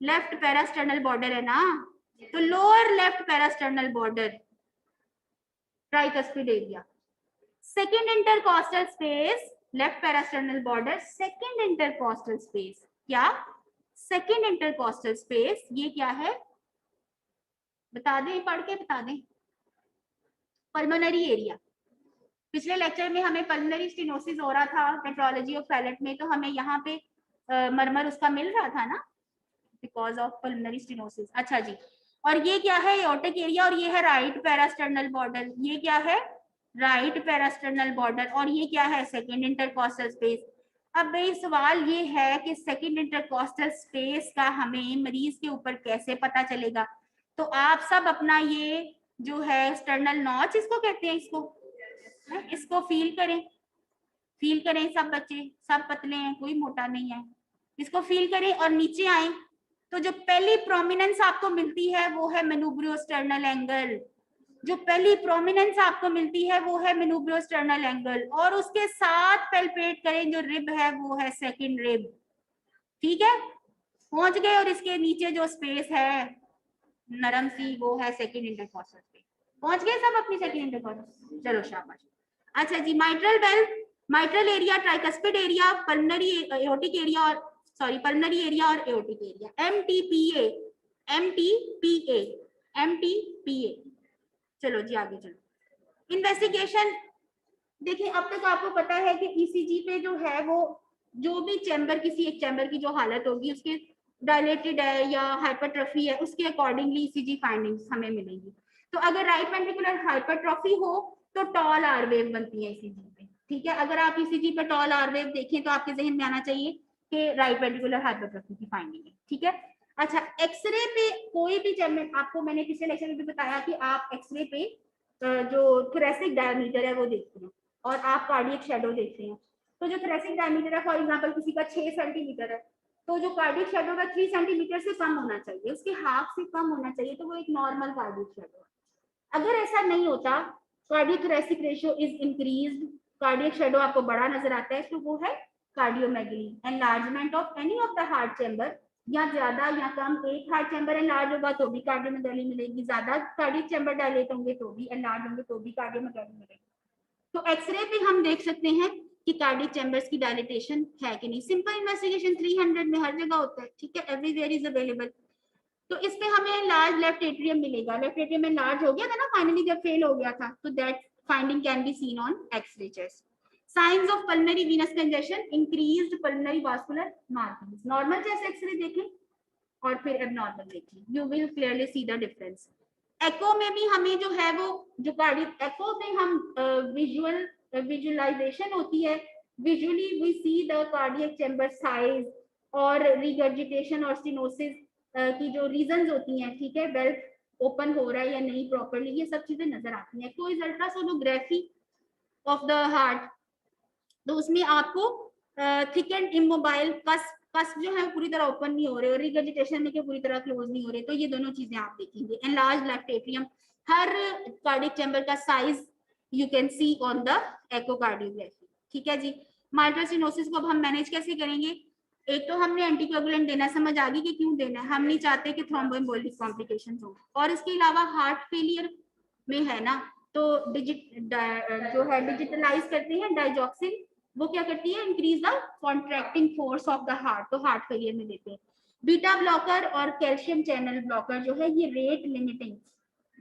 लेफ्ट पैरास्टर्नल बॉर्डर है ना, तो lower left parasternal border, tricuspid area. Second intercostal space, left parasternal border, second intercostal space, क्या, सेकंड इंटरकॉस्टल स्पेस, ये क्या है बता दें, पढ़ के बता दें। पल्मोनरी एरिया, पिछले लेक्चर में हमें पल्मोनरी स्टेनोसिस हो रहा था नेफ्रोलॉजी ऑफ पैलेट में, तो हमें यहाँ पे मरमर उसका मिल रहा था ना, बिकॉज ऑफ पल्मोनरी स्टेनोसिस। अच्छा जी, और ये क्या है, एओर्टिक एरिया, और ये है राइट पैरास्टर्नल बॉर्डर। ये क्या है, राइट पैरास्टर्नल बॉर्डर, और ये क्या है, सेकंड इंटरकॉस्टल स्पेस। अब भाई सवाल ये है कि सेकंड इंटरकॉस्टल स्पेस का हमें मरीज के ऊपर कैसे पता चलेगा। तो आप सब अपना ये जो है स्टर्नल नॉच इसको कहते हैं, इसको फील करें, फील करें सब बच्चे, सब पतले हैं, कोई मोटा नहीं है, इसको फील करें और नीचे आए तो जो पहली प्रोमिनेंस आपको मिलती है वो है मैनूब्रोस्टर्नल एंगल। जो पहली प्रोमिनेंस आपको मिलती है वो है मैनूब्रोस्टर्नल एंगल, और उसके साथ पैल्पेट करें जो रिब है वो है सेकंड रिब, ठीक है, पहुंच गए। और इसके नीचे जो स्पेस है नरम सी वो है सेकंड इंटरकॉस्टल स्पेस। पहुंच गए सब अपनी सेकंड इंटरकॉस्टल, चलो शाबाश। अच्छा जी, mitral valve, mitral area, tricuspid area, pulmonary aortic area और सॉरी पल्मोनरी एरिया और aortic area, MTPA, MTPA, MTPA. चलो जी आगे चलो। इन्वेस्टिगेशन, देखिए अब तक आपको पता है कि ईसीजी पे जो है वो जो भी चैम्बर, किसी एक चैम्बर की जो हालत होगी उसके डायलेटेड है या हाइपरट्रॉफी है उसके अकॉर्डिंगली ईसीजी फाइंडिंग्स हमें मिलेंगी। तो अगर राइट वेंट्रिकुलर हाइपरट्रॉफी हो तो टॉल आर वेव बनती है ईसीजी पे, ठीक है। अगर आप ईसीजी पे टॉल आर वेव देखें तो आपके जहन में आना चाहिए कि राइट वेंट्रिकुलर हाइपरट्रॉफी की फाइंडिंग है, ठीक है। अच्छा, एक्सरे पे कोई भी चैम्बर, आपको मैंने पिछले लेक्चर में भी बताया कि आप एक्सरे पे जो थोरेसिक डायमीटर है वो देखते हैं और आप कार्डियक शैडो देखते हैं। तो जो थोरेसिक डायमीटर है, फॉर एग्जांपल किसी का 6 सेंटीमीटर है तो जो कार्डियक शैडो का 3 सेंटीमीटर से कम होना चाहिए, उसके हाफ से कम होना चाहिए, तो वो एक नॉर्मल कार्डियक शैडो है। अगर ऐसा नहीं होता, cardiac thoracic ratio is increased, cardiac shadow आपको बड़ा नजर आता है, तो वो है cardiomegaly, enlargement of any of the heart chamber, या ज्यादा या कम, एक हार्ट चैम्बर एनलार्ज होगा तो भी कार्डियोमेगली मिलेगी, ज्यादा कार्डियक चैम्बर डायलेट होंगे तो भी एनलार्ज होंगे तो भी कार्डियोमेगली मिलेगी। तो एक्सरे पे हम देख सकते हैं कि कार्डियक चैम्बर्स की डायलेटेशन है कि नहीं। सिंपल इन्वेस्टिगेशन 300 में हर जगह होता है, ठीक है, एवरीवेयर इज अवेलेबल। तो इस पे हमें लार्ज लेफ्ट एट्रियम मिलेगा। लेफ्ट एट्रियम में लार्ज हो गया था ना फाइनली जब फेल हो गया था, तो that finding can be seen on X-ray chest. Signs of pulmonary venous congestion, increased pulmonary vascular markings. Normal chest X-ray देखें और फिर एबनॉर्मल देखें, you will clearly see the difference. Echo में भी हमें जो है वो जो कार्डियक एको में हम विजुअलाइजेशन होती है, visually we see the cardiac chamber size और रिगर्जिटेशन और स्टेनोसिस की जो रीजंस होती हैं, ठीक है, वेल्व ओपन हो रहा है या नहीं प्रॉपर्ली, ये सब चीजें नजर आती हैं। Echo is ultrasonography of the heart, तो उसमें आपको थिक एंड इमोबाइल कस जो है पूरी तरह ओपन नहीं हो रहे और रिगर्जिटेशन में पूरी तरह क्लोज नहीं हो रहे, तो ये दोनों चीजें आप देखेंगे। एनलार्ज लेफ्ट एट्रियम, हर कार्डियक चैम्बर का size you can see on the echocardiography, ठीक है जी। माइट्रल स्टेनोसिस को अब हम मैनेज कैसे करेंगे? एक तो हमने एंटीकोगुलेंट देना, समझ आ गई कि क्यों देना है, हम नहीं चाहते कि थ्रोम्बोएम्बोलिक कॉम्प्लिकेशंस हो। और इसके अलावा हार्ट फेलियर में है ना, तो जो है डिजिटलाइज करते हैं डाइजॉक्सिन, वो क्या करती है, increase the contracting force of the heart, तो हार्ट फेलियर में देते हैं। बीटा ब्लॉकर और कैल्शियम चैनल ब्लॉकर जो है ये रेट लिमिटिंग,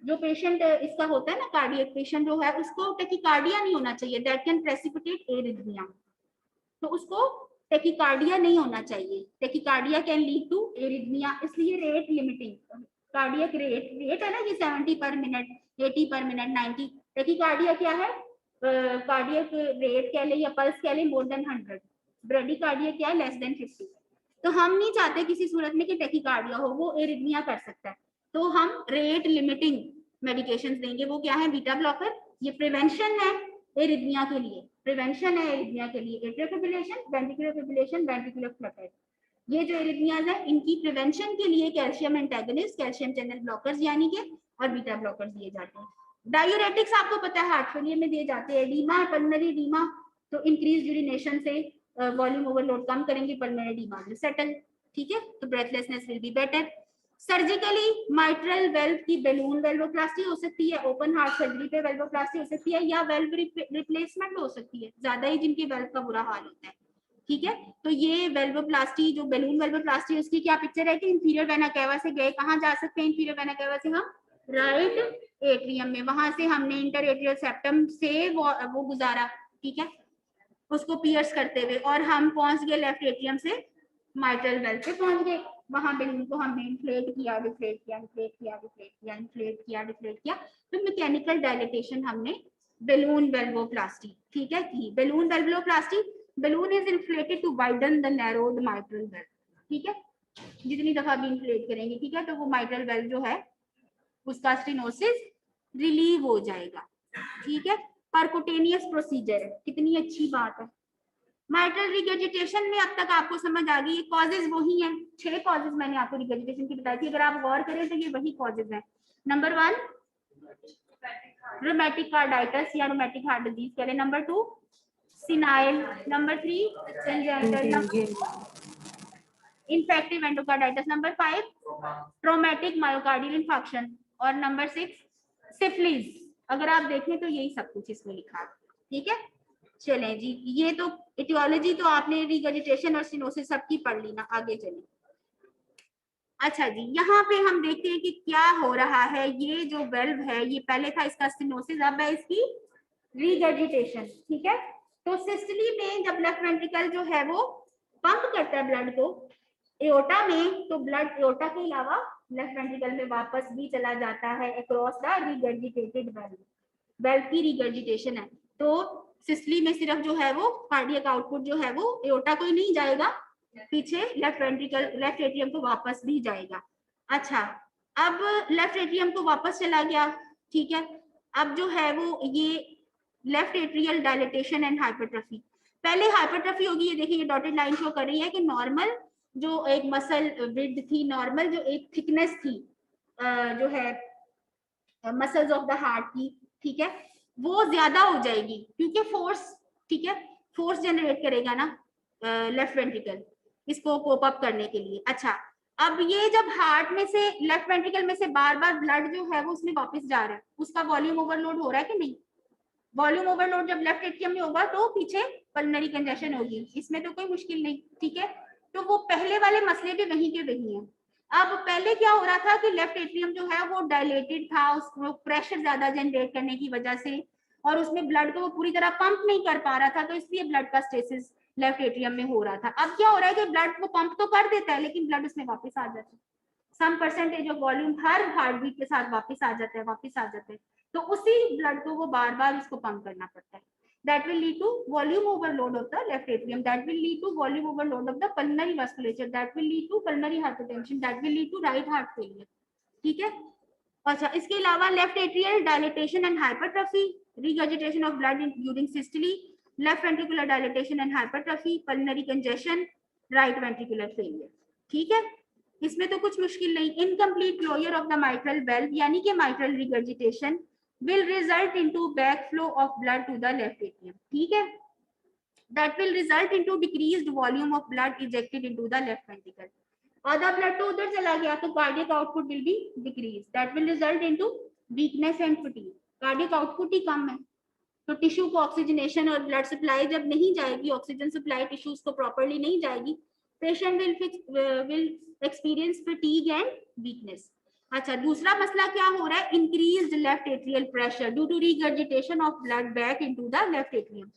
जो पेशेंट इसका होता है ना कार्डियक पेशेंट जो है उसको टेकिकार्डिया नहीं होना चाहिए, दैट कैन प्रेसिपिटेट एरिथमिया, तो उसको टेकिकार्डिया नहीं होना चाहिए, tachycardia can lead to arrhythmia, इसलिए रेट लिमिटिंग। कार्डियक रेट है ना ये 70 पर मिनट, 80 पर मिनट, 90। टेकिकार्डिया क्या है, कार्डियक रेट कह ले या पल्स कह ले मोर देन 100, ब्रेडिकार्डिया क्या है लेस देन 50। तो हम नहीं चाहते किसी सूरत में कि टेकिकार्डिया हो, वो एरिथमिया कर सकता है, तो हम रेट लिमिटिंग मेडिकेशंस देंगे। वो क्या है, बीटा ब्लॉकर, ये प्रिवेंशन है एरिथमिया के लिए, प्रिवेंशन है एरिथमिया के लिए, atrial fibrillation, ventricular fibrillation, ventricular Flutter, ये जो एरिथमियाज है इनकी प्रिवेंशन के लिए calcium antagonist, calcium channel blockers यानी कि और बीटा ब्लॉकर्स दिए जाते हैं। डायूरेटिक्स आपको पता है हार्ट फेलियर में दिए जाते हैं, एडीमा, पल्मोनरी एडीमा, तो इंक्रीज यूरिनेशन से वॉल्यूम ओवरलोड कम करेंगे, पल्मोनरी एडीमा विल सेटल, ठीक है, तो breathlessness will be better. Surgically mitral valve की बैलून वेल्वोप्लास्टी हो सकती है, ओपन हार्ट सर्जरी पे वेल्वोप्लास्टी हो सकती है, या वेल्व रिप्लेसमेंट हो सकती है, ज्यादा ही जिनकी वेल्व का बुरा हाल होता है, ठीक है। तो ये वेल्वोप्लास्टी जो बैलून वेल्वोप्लास्टी उसकी क्या पिक्चर है कि इंफीरियर वेना केवा से गए, कहाँ जा सकते हैं इंफीरियर वेना केवा से, हम राइट एट्रियम में, वहां से हमने इंटर एट्रियल सेप्टम से वो गुजारा, ठीक है, उसको पियर्स करते हुए, और हम पहुंच गए लेफ्ट एट्रियम से माइट्रल वेल्व पे पहुंच गए। वहां बैलून को हमने इन्फ्लेट किया, डिफ्लेट किया, इन्फ्लेट किया, डिफ्लेट किया, इन्फ्लेट किया, डिफ्लेट किया, तो मैकेनिकल डायलेटेशन हमने बैलून वेल्वोप्लास्टी, ठीक है, की balloon valvoplasty, balloon is inflated to widen the narrowed mitral valve, ठीक है, जितनी दफा भी इन्फ्लेट करेंगे, ठीक है, तो वो माइट्रल वेल्व जो है उसका स्टेनोसिस रिलीव हो जाएगा, ठीक है। परकुटेनियस प्रोसीजर है, कितनी अच्छी बात है। माइट्रल रिगर्जिटेशन में अब तक आपको समझ आ गई, कॉजेज वही हैं, 6 कॉजेज मैंने आपको रिगर्जिटेशन की बताई थी, अगर आप गौर करें तो ये वही कॉजेज हैं। नंबर 1 रोमैटिक कार्डाइटिस या रोमैटिक हार्ट डिजीज कह लें, number 2 senile, number 3 congenital, infective endocarditis, number 5 traumatic myocardial infarction, और नंबर 6 सिफिलिस। अगर आप देखें तो यही सब कुछ इसमें लिखा है, ठीक है। चलें जी, ये तो इटियोलॉजी तो आपने रिगर्जिटेशन और स्टेनोसिस सबकी पढ़ ली ना, आगे चलें। अच्छा जी, यहाँ पे हम देखते हैं कि क्या हो रहा है, ये जो वेल्व है ये पहले था इसका स्टेनोसिस, अब है इसकी रिगर्जिटेशन, ठीक है। तो सिस्टली में जब लेफ्ट वेंट्रिकल जो है वो पंप करता है ब्लड को एओर्टा में, तो ब्लड एओर्टा के अलावा लेफ्ट वेंट्रिकल में वापस भी चला जाता है across the regurgitated valve, valve की रिगर्जिटेशन है, तो सिस्टली में सिर्फ जो है वो कार्डियक आउटपुट जो है वो एओर्टा को ही नहीं जाएगा, पीछे लेफ्ट वेंट्रिकल लेफ्ट एट्रियम को वापस भी जाएगा। अच्छा, अब लेफ्ट एट्रियम को वापस चला गया, ठीक है, अब जो है वो ये left atrial dilatation and hypertrophy, पहले हाइपरट्रफी होगी, ये देखिए ये डॉटेड लाइन शो कर रही है कि नॉर्मल जो एक मसल विड्थ थी, नॉर्मल जो एक थिकनेस थी जो है मसल्स ऑफ द हार्ट की, ठीक है, वो ज्यादा हो जाएगी क्योंकि फोर्स, ठीक है, फोर्स जनरेट करेगा ना लेफ्ट वेंट्रिकल इसको कोप अप करने के लिए। अच्छा, अब ये जब हार्ट में से लेफ्ट वेंट्रिकल में से बार बार ब्लड जो है वो उसमें वापस जा रहा है, उसका वॉल्यूम ओवरलोड हो रहा है कि नहीं, वॉल्यूम ओवरलोड जब लेफ्ट एट्रियम में होगा तो पीछे पल्मोनरी कंजेशन होगी, इसमें तो कोई मुश्किल नहीं, ठीक है। तो वो पहले वाले मसले भी वहीं के वहीं हैं, अब पहले क्या हो रहा था कि लेफ्ट एट्रियम जो है वो डायलेटेड था, उसको प्रेशर ज्यादा जनरेट करने की वजह से, और उसमें ब्लड को वो पूरी तरह पंप नहीं कर पा रहा था, तो इसलिए ब्लड का स्टेसिस लेफ्ट एट्रियम में हो रहा था। अब क्या हो रहा है कि ब्लड को पंप तो कर देता है लेकिन ब्लड उसमें वापस आ जाता है, सम परसेंटेज ऑफ वॉल्यूम हर हार्ट बीट के साथ वापस आ जाता है, तो उसी ब्लड को वो बार बार उसको पंप करना पड़ता है। That will lead to volume overload of the left atrium, that will lead to volume overload of the pulmonary vasculature, that will lead to pulmonary hypertension, that will lead to right heart failure. ठीक है। अच्छा, इसके अलावा left atrial dilatation and hypertrophy, regurgitation of blood during systole, left ventricular dilatation and hypertrophy, pulmonary congestion, right ventricular failure. ठीक है, इसमें तो कुछ मुश्किल नहीं। Incomplete closure of the mitral valve यानी कि mitral regurgitation will result into backflow of blood to the left atrium. ठीक है, that will result into decreased volume of blood ejected into the left ventricle. आधा blood तो उधर चला गया तो cardiac output will be decrease, that will result into weakness and fatigue. Cardiac output ही कम है तो टिश्यू को ऑक्सीजनेशन और ब्लड सप्लाई जब नहीं जाएगी, ऑक्सीजन सप्लाई टिश्यूज को प्रॉपर्ली नहीं जाएगी, patient will experience fatigue and weakness. अच्छा, दूसरा मसला क्या हो रहा है, increased left atrial pressure due to regurgitation of blood back into the left atrium,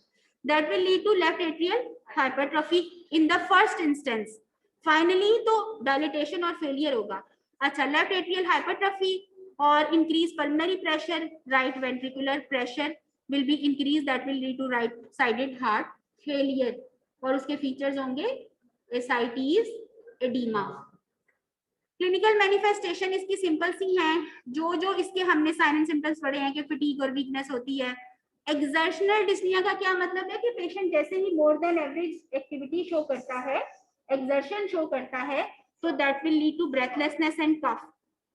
that will lead to left atrial hypertrophy in the first instance. Finally तो dilatation और failure होगा। अच्छा, लेफ्ट एट्रियल हाइपरट्रॉफी और increase pulmonary pressure, right ventricular pressure will be increased, that will lead to right sided heart failure, और उसके features होंगे ascites, edema। Clinical manifestation इसकी simple सी हैं, जो इसके हमने साइन एंड सिम्टम्स पढ़े हैं कि फटीग और वीकनेस होती है। एक्सर्शनल डिस्निया का क्या मतलब है कि पेशेंट जैसे ही more than average activity show करता है, एक्सर्शन शो करता है, तो that will lead to breathlessness and cough.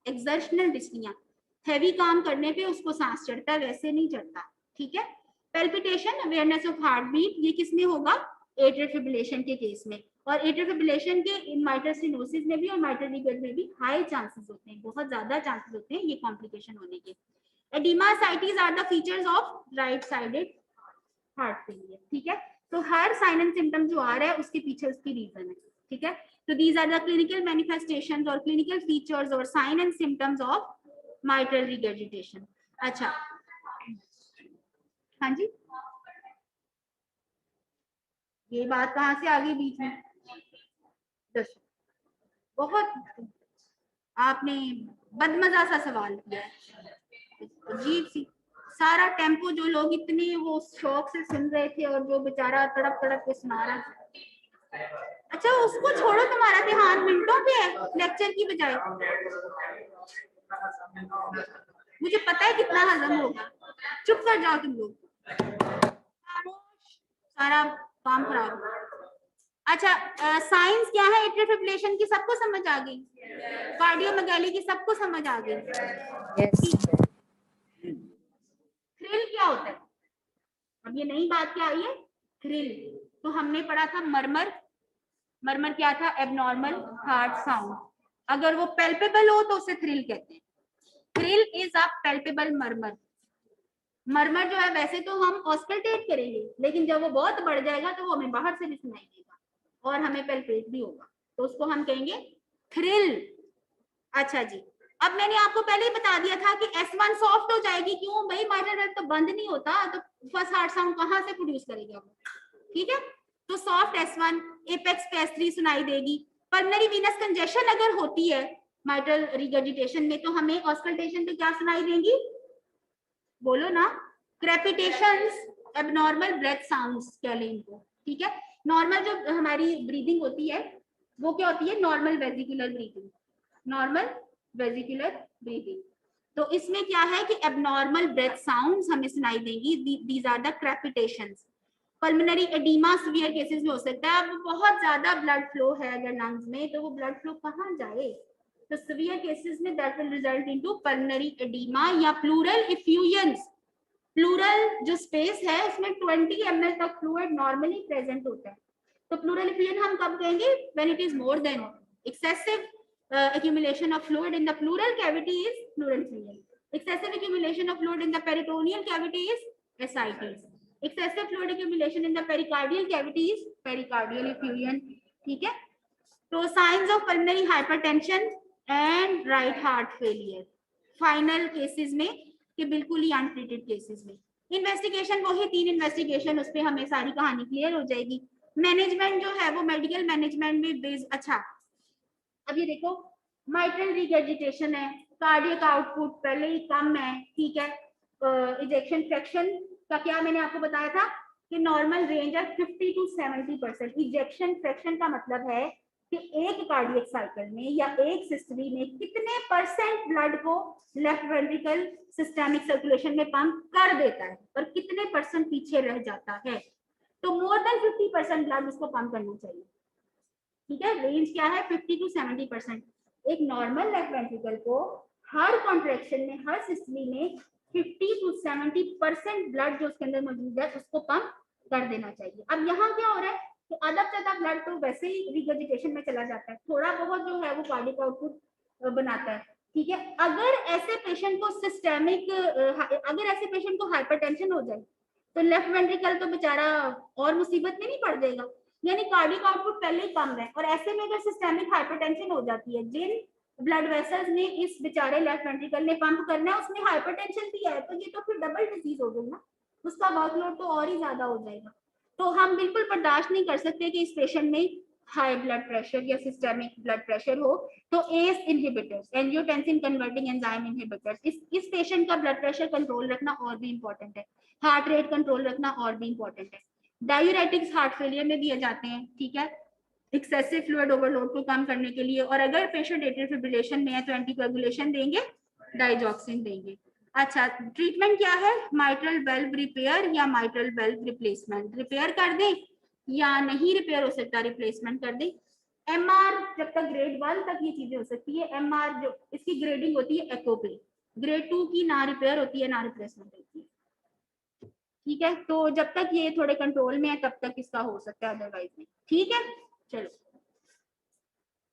Exertional dyspnea, heavy काम करने पे उसको सांस चढ़ता है, वैसे नहीं चढ़ता। ठीक है। Palpitation, awareness of heart beat, ये किसमें होगा, एट्रियल फिब्रिलेशन के केस में, और एट्रियल फिब्रिलेशन के इन माइट्रल स्टेनोसिस में भी और माइट्रल रिगर्ज में भी हाई चांसेस होते हैं, बहुत ज्यादा चांसेस होते हैं ये कॉम्प्लिकेशन होने के। Oedema, ascites are the features of right sided heart failure. ठीक है, तो हर साइन एंड सिम्टम जो आ रहा है उसके पीछे उसकी रीजन है। ठीक है, तो these are the clinical manifestations और क्लिनिकल फीचर्स और sign and symptoms of mitral regurgitation. अच्छा, हाँ जी, ये बात कहाँ से आ गई बीच में, बहुत आपने बदमजा सा सवाल किया है, अजीब सी। सारा टेम्पो जो लोग इतने वो शौक से सुन रहे थे और जो बेचारा तड़प तड़प के सुना रहा था। अच्छा, उसको छोड़ो, तुम्हारा ध्यान मिनटों पे है लेक्चर की बजाय। मुझे पता है कितना हजम होगा, चुप कर जाओ तुम लोग, सारा काम खराब। अच्छा, साइंस क्या है एट्रियल फिब्रिलेशन की, सबको समझ आ गई, कार्डियोमेगाली की सबको समझ आ गई। थ्रिल क्या होता है, अब ये नई बात क्या आई है, थ्रिल। तो हमने पढ़ा था मरमर, मरमर क्या था, एबनॉर्मल हार्ट साउंड। अगर वो पेल्पेबल हो तो उसे थ्रिल कहते हैं। Thrill is a palpable murmur. Murmur जो है वैसे तो हम ऑस्कल्टेट करेंगे, लेकिन जब वो बहुत बढ़ जाएगा तो वो हमें बाहर से भी सुनाई देगा और हमें पेल्पेट भी होगा, तो उसको हम कहेंगे थ्रिल। अच्छा जी, अब मैंने आपको पहले ही बता दिया था कि S1 सॉफ्ट हो जाएगी, क्यों भाई, माइट्रल वेल्व तो बंद नहीं होता, तो फर्स्ट हार्ट साउंड कहाँ से प्रोड्यूस करेगा वो। ठीक है, तो सॉफ्ट S1, एपेक्स पे S3 सुनाई देगी। पल्मोनरी वीनस कंजेशन अगर होती है माइट्रल रिगर्जिटेशन में, तो हमें ऑस्कल्टेशन पे क्या सुनाई देंगी, बोलो ना, क्रेपिटेशंस, एबनॉर्मल ब्रेथ साउंड्स कह लें इनको। ठीक है, नॉर्मल जो हमारी ब्रीदिंग होती है वो क्या होती है, normal vesicular breathing, normal vesicular breathing. तो इसमें क्या है कि एबनॉर्मल ब्रेथ साउंड्स हमें सुनाई देंगी, these are the crepitations. Pulmonary oedema severe cases में हो सकता है, अब बहुत ज्यादा ब्लड फ्लो है अगर लंग्स में, तो वो ब्लड फ्लो कहाँ जाए, तो सीवियर केसेस में that will result into pulmonary oedema या प्लूरल इफ्यूजन्स। प्लूरल जो स्पेस है उसमें 20 ml तक फ्लूइड नॉर्मली प्रेजेंट होता है, तो प्लूरल इफ्यूजन हम कब कहेंगे, when it is more than excessive accumulation of fluid in the pleural cavity is pleural effusion. Excessive accumulation of fluid in the peritoneal cavity is ascites. Excessive fluid accumulation in the pericardial cavity is pericardial effusion. ठीक है, तो signs of pulmonary hypertension, and right heart failure final cases में कि बिल्कुल ही untreated cases में। Investigation वही 3 investigation, उस पर हमें सारी कहानी क्लियर हो जाएगी। मैनेजमेंट जो है वो मेडिकल मैनेजमेंट में बेस। अच्छा अब ये देखो, माइट्रल रिगर्जिटेशन है, कार्डियक आउटपुट पहले ही कम है, ठीक है। इजेक्शन फ्रैक्शन का क्या मैंने आपको बताया था कि नॉर्मल रेंज है 50 to 70%। इजेक्शन फ्रैक्शन का मतलब है कि एक कार्डियक साइकिल में या एक सिस्टरी में कितने परसेंट ब्लड को लेफ्ट वेंट्रिकल सिस्टेमिक सर्कुलेशन में पंप कर देता है और कितने परसेंट पीछे रह जाता है। तो मोर देन 50% ब्लड उसको पंप करना चाहिए, ठीक है। रेंज क्या है 50 to 70%। एक नॉर्मल लेफ्ट वेंट्रिकल को हर कॉन्ट्रैक्शन में, हर सिस्टमी में 50 to 70% ब्लड जो उसके अंदर मौजूद है उसको पंप कर देना चाहिए। अब यहाँ क्या हो रहा है कि आधा से ज्यादा ब्लड तो वैसे ही रिगर्जिटेशन में चला जाता है, थोड़ा बहुत जो है वो कार्डियक आउटपुट बनाता है, ठीक है। अगर ऐसे पेशेंट को सिस्टेमिक, अगर ऐसे पेशेंट को हाइपरटेंशन हो जाए तो लेफ्ट वेंट्रिकल तो बेचारा और मुसीबत में नहीं पड़ जाएगा, यानी कार्डियक आउटपुट पहले ही कम है। और ऐसे में अगर सिस्टेमिक हाइपरटेंशन हो जाती है, जिन ब्लड वेसल्स ने इस बेचारे लेफ्ट वेंट्रिकल ने पंप करना है उसमें हाइपरटेंशन भी है, तो ये तो फिर डबल डिजीज हो गई ना, उसका वर्कलोड तो और ही ज्यादा हो जाएगा। तो हम बिल्कुल बर्दाश्त नहीं कर सकते कि इस पेशेंट में हाई ब्लड प्रेशर या सिस्टेमिक ब्लड प्रेशर हो। तो S inhibitors, angiotensin converting enzyme inhibitors, इस पेशेंट का ब्लड प्रेशर कंट्रोल रखना और भी इंपॉर्टेंट है, हार्ट रेट कंट्रोल रखना और भी इंपॉर्टेंट है। डायूरेटिक्स हार्ट फेलियर में दिए जाते हैं, ठीक है, एक्सेसिव फ्लूइड ओवरलोड को कम करने के लिए। और अगर पेशेंट एट्रियल फिब्रिलेशन में है तो एंटीकोगुलेशन देंगे, डाइजॉक्सिन देंगे। अच्छा ट्रीटमेंट क्या है, माइट्रल वेल्व रिपेयर या माइट्रल वेल्व रिप्लेसमेंट। रिपेयर कर दें या नहीं रिपेयर हो सकता, रिप्लेसमेंट कर दें। एमआर जब तक ग्रेड 1 तक ये चीजें हो सकती है। एमआर जो इसकी ग्रेडिंग होती है एक्ोप्ले, ग्रेड 2 की ना रिपेयर होती है ना रिप्लेसमेंट होती है, ठीक है। तो जब तक ये थोड़े कंट्रोल में है तब तक इसका हो सकता है, अदरवाइज नहीं, ठीक है। चलो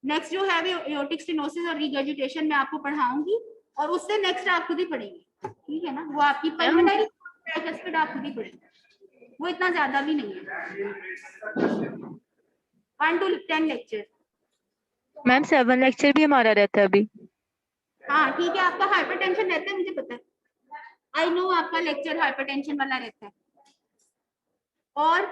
नेक्स्ट जो है एओर्टिक स्टेनोसिस और रिगर्जिटेशन में आपको पढ़ाऊंगी, और उससे नेक्स्ट आप खुद ही पढ़ेंगे, ठीक है ना। वो आपकी पल्मोनरी ट्राइकस्पिड आप खुद ही पढ़ेंगे, वो इतना ज्यादा भी नहीं है। 1 to 10 लेक्चर। मैम 7 लेक्चर भी हमारा रहता है अभी। हाँ ठीक है, आपका हाइपरटेंशन रहता है मुझे पता है, आई नो आपका लेक्चर हाइपरटेंशन वाला रहता है। और